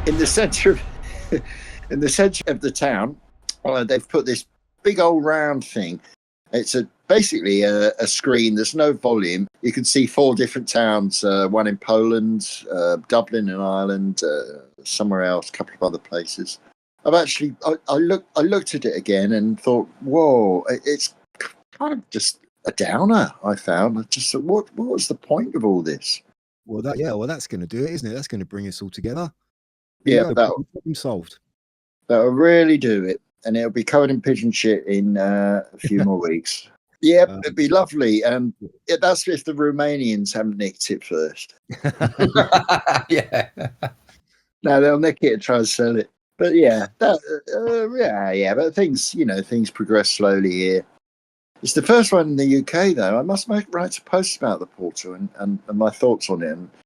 In the centre of the town, they've put this big old round thing. It's basically a screen. There's no volume. You can see 4 different towns, one in Poland, Dublin in Ireland, somewhere else, a couple of other places. I looked at it again and thought, whoa, it's kind of just a downer. I found. I just thought, what was the point of all this? Well, that's going to do it, isn't it? That's going to bring us all together. Yeah, problem solved. That'll really do it, and it'll be covered in pigeon shit in a few more weeks. Yeah, it'd be lovely. That's if the Romanians haven't nicked it first. Yeah. No, they'll nick it and try and sell it. But yeah, but things progress slowly here. It's the first one in the UK, though. I must write a post about the portal and my thoughts on it. And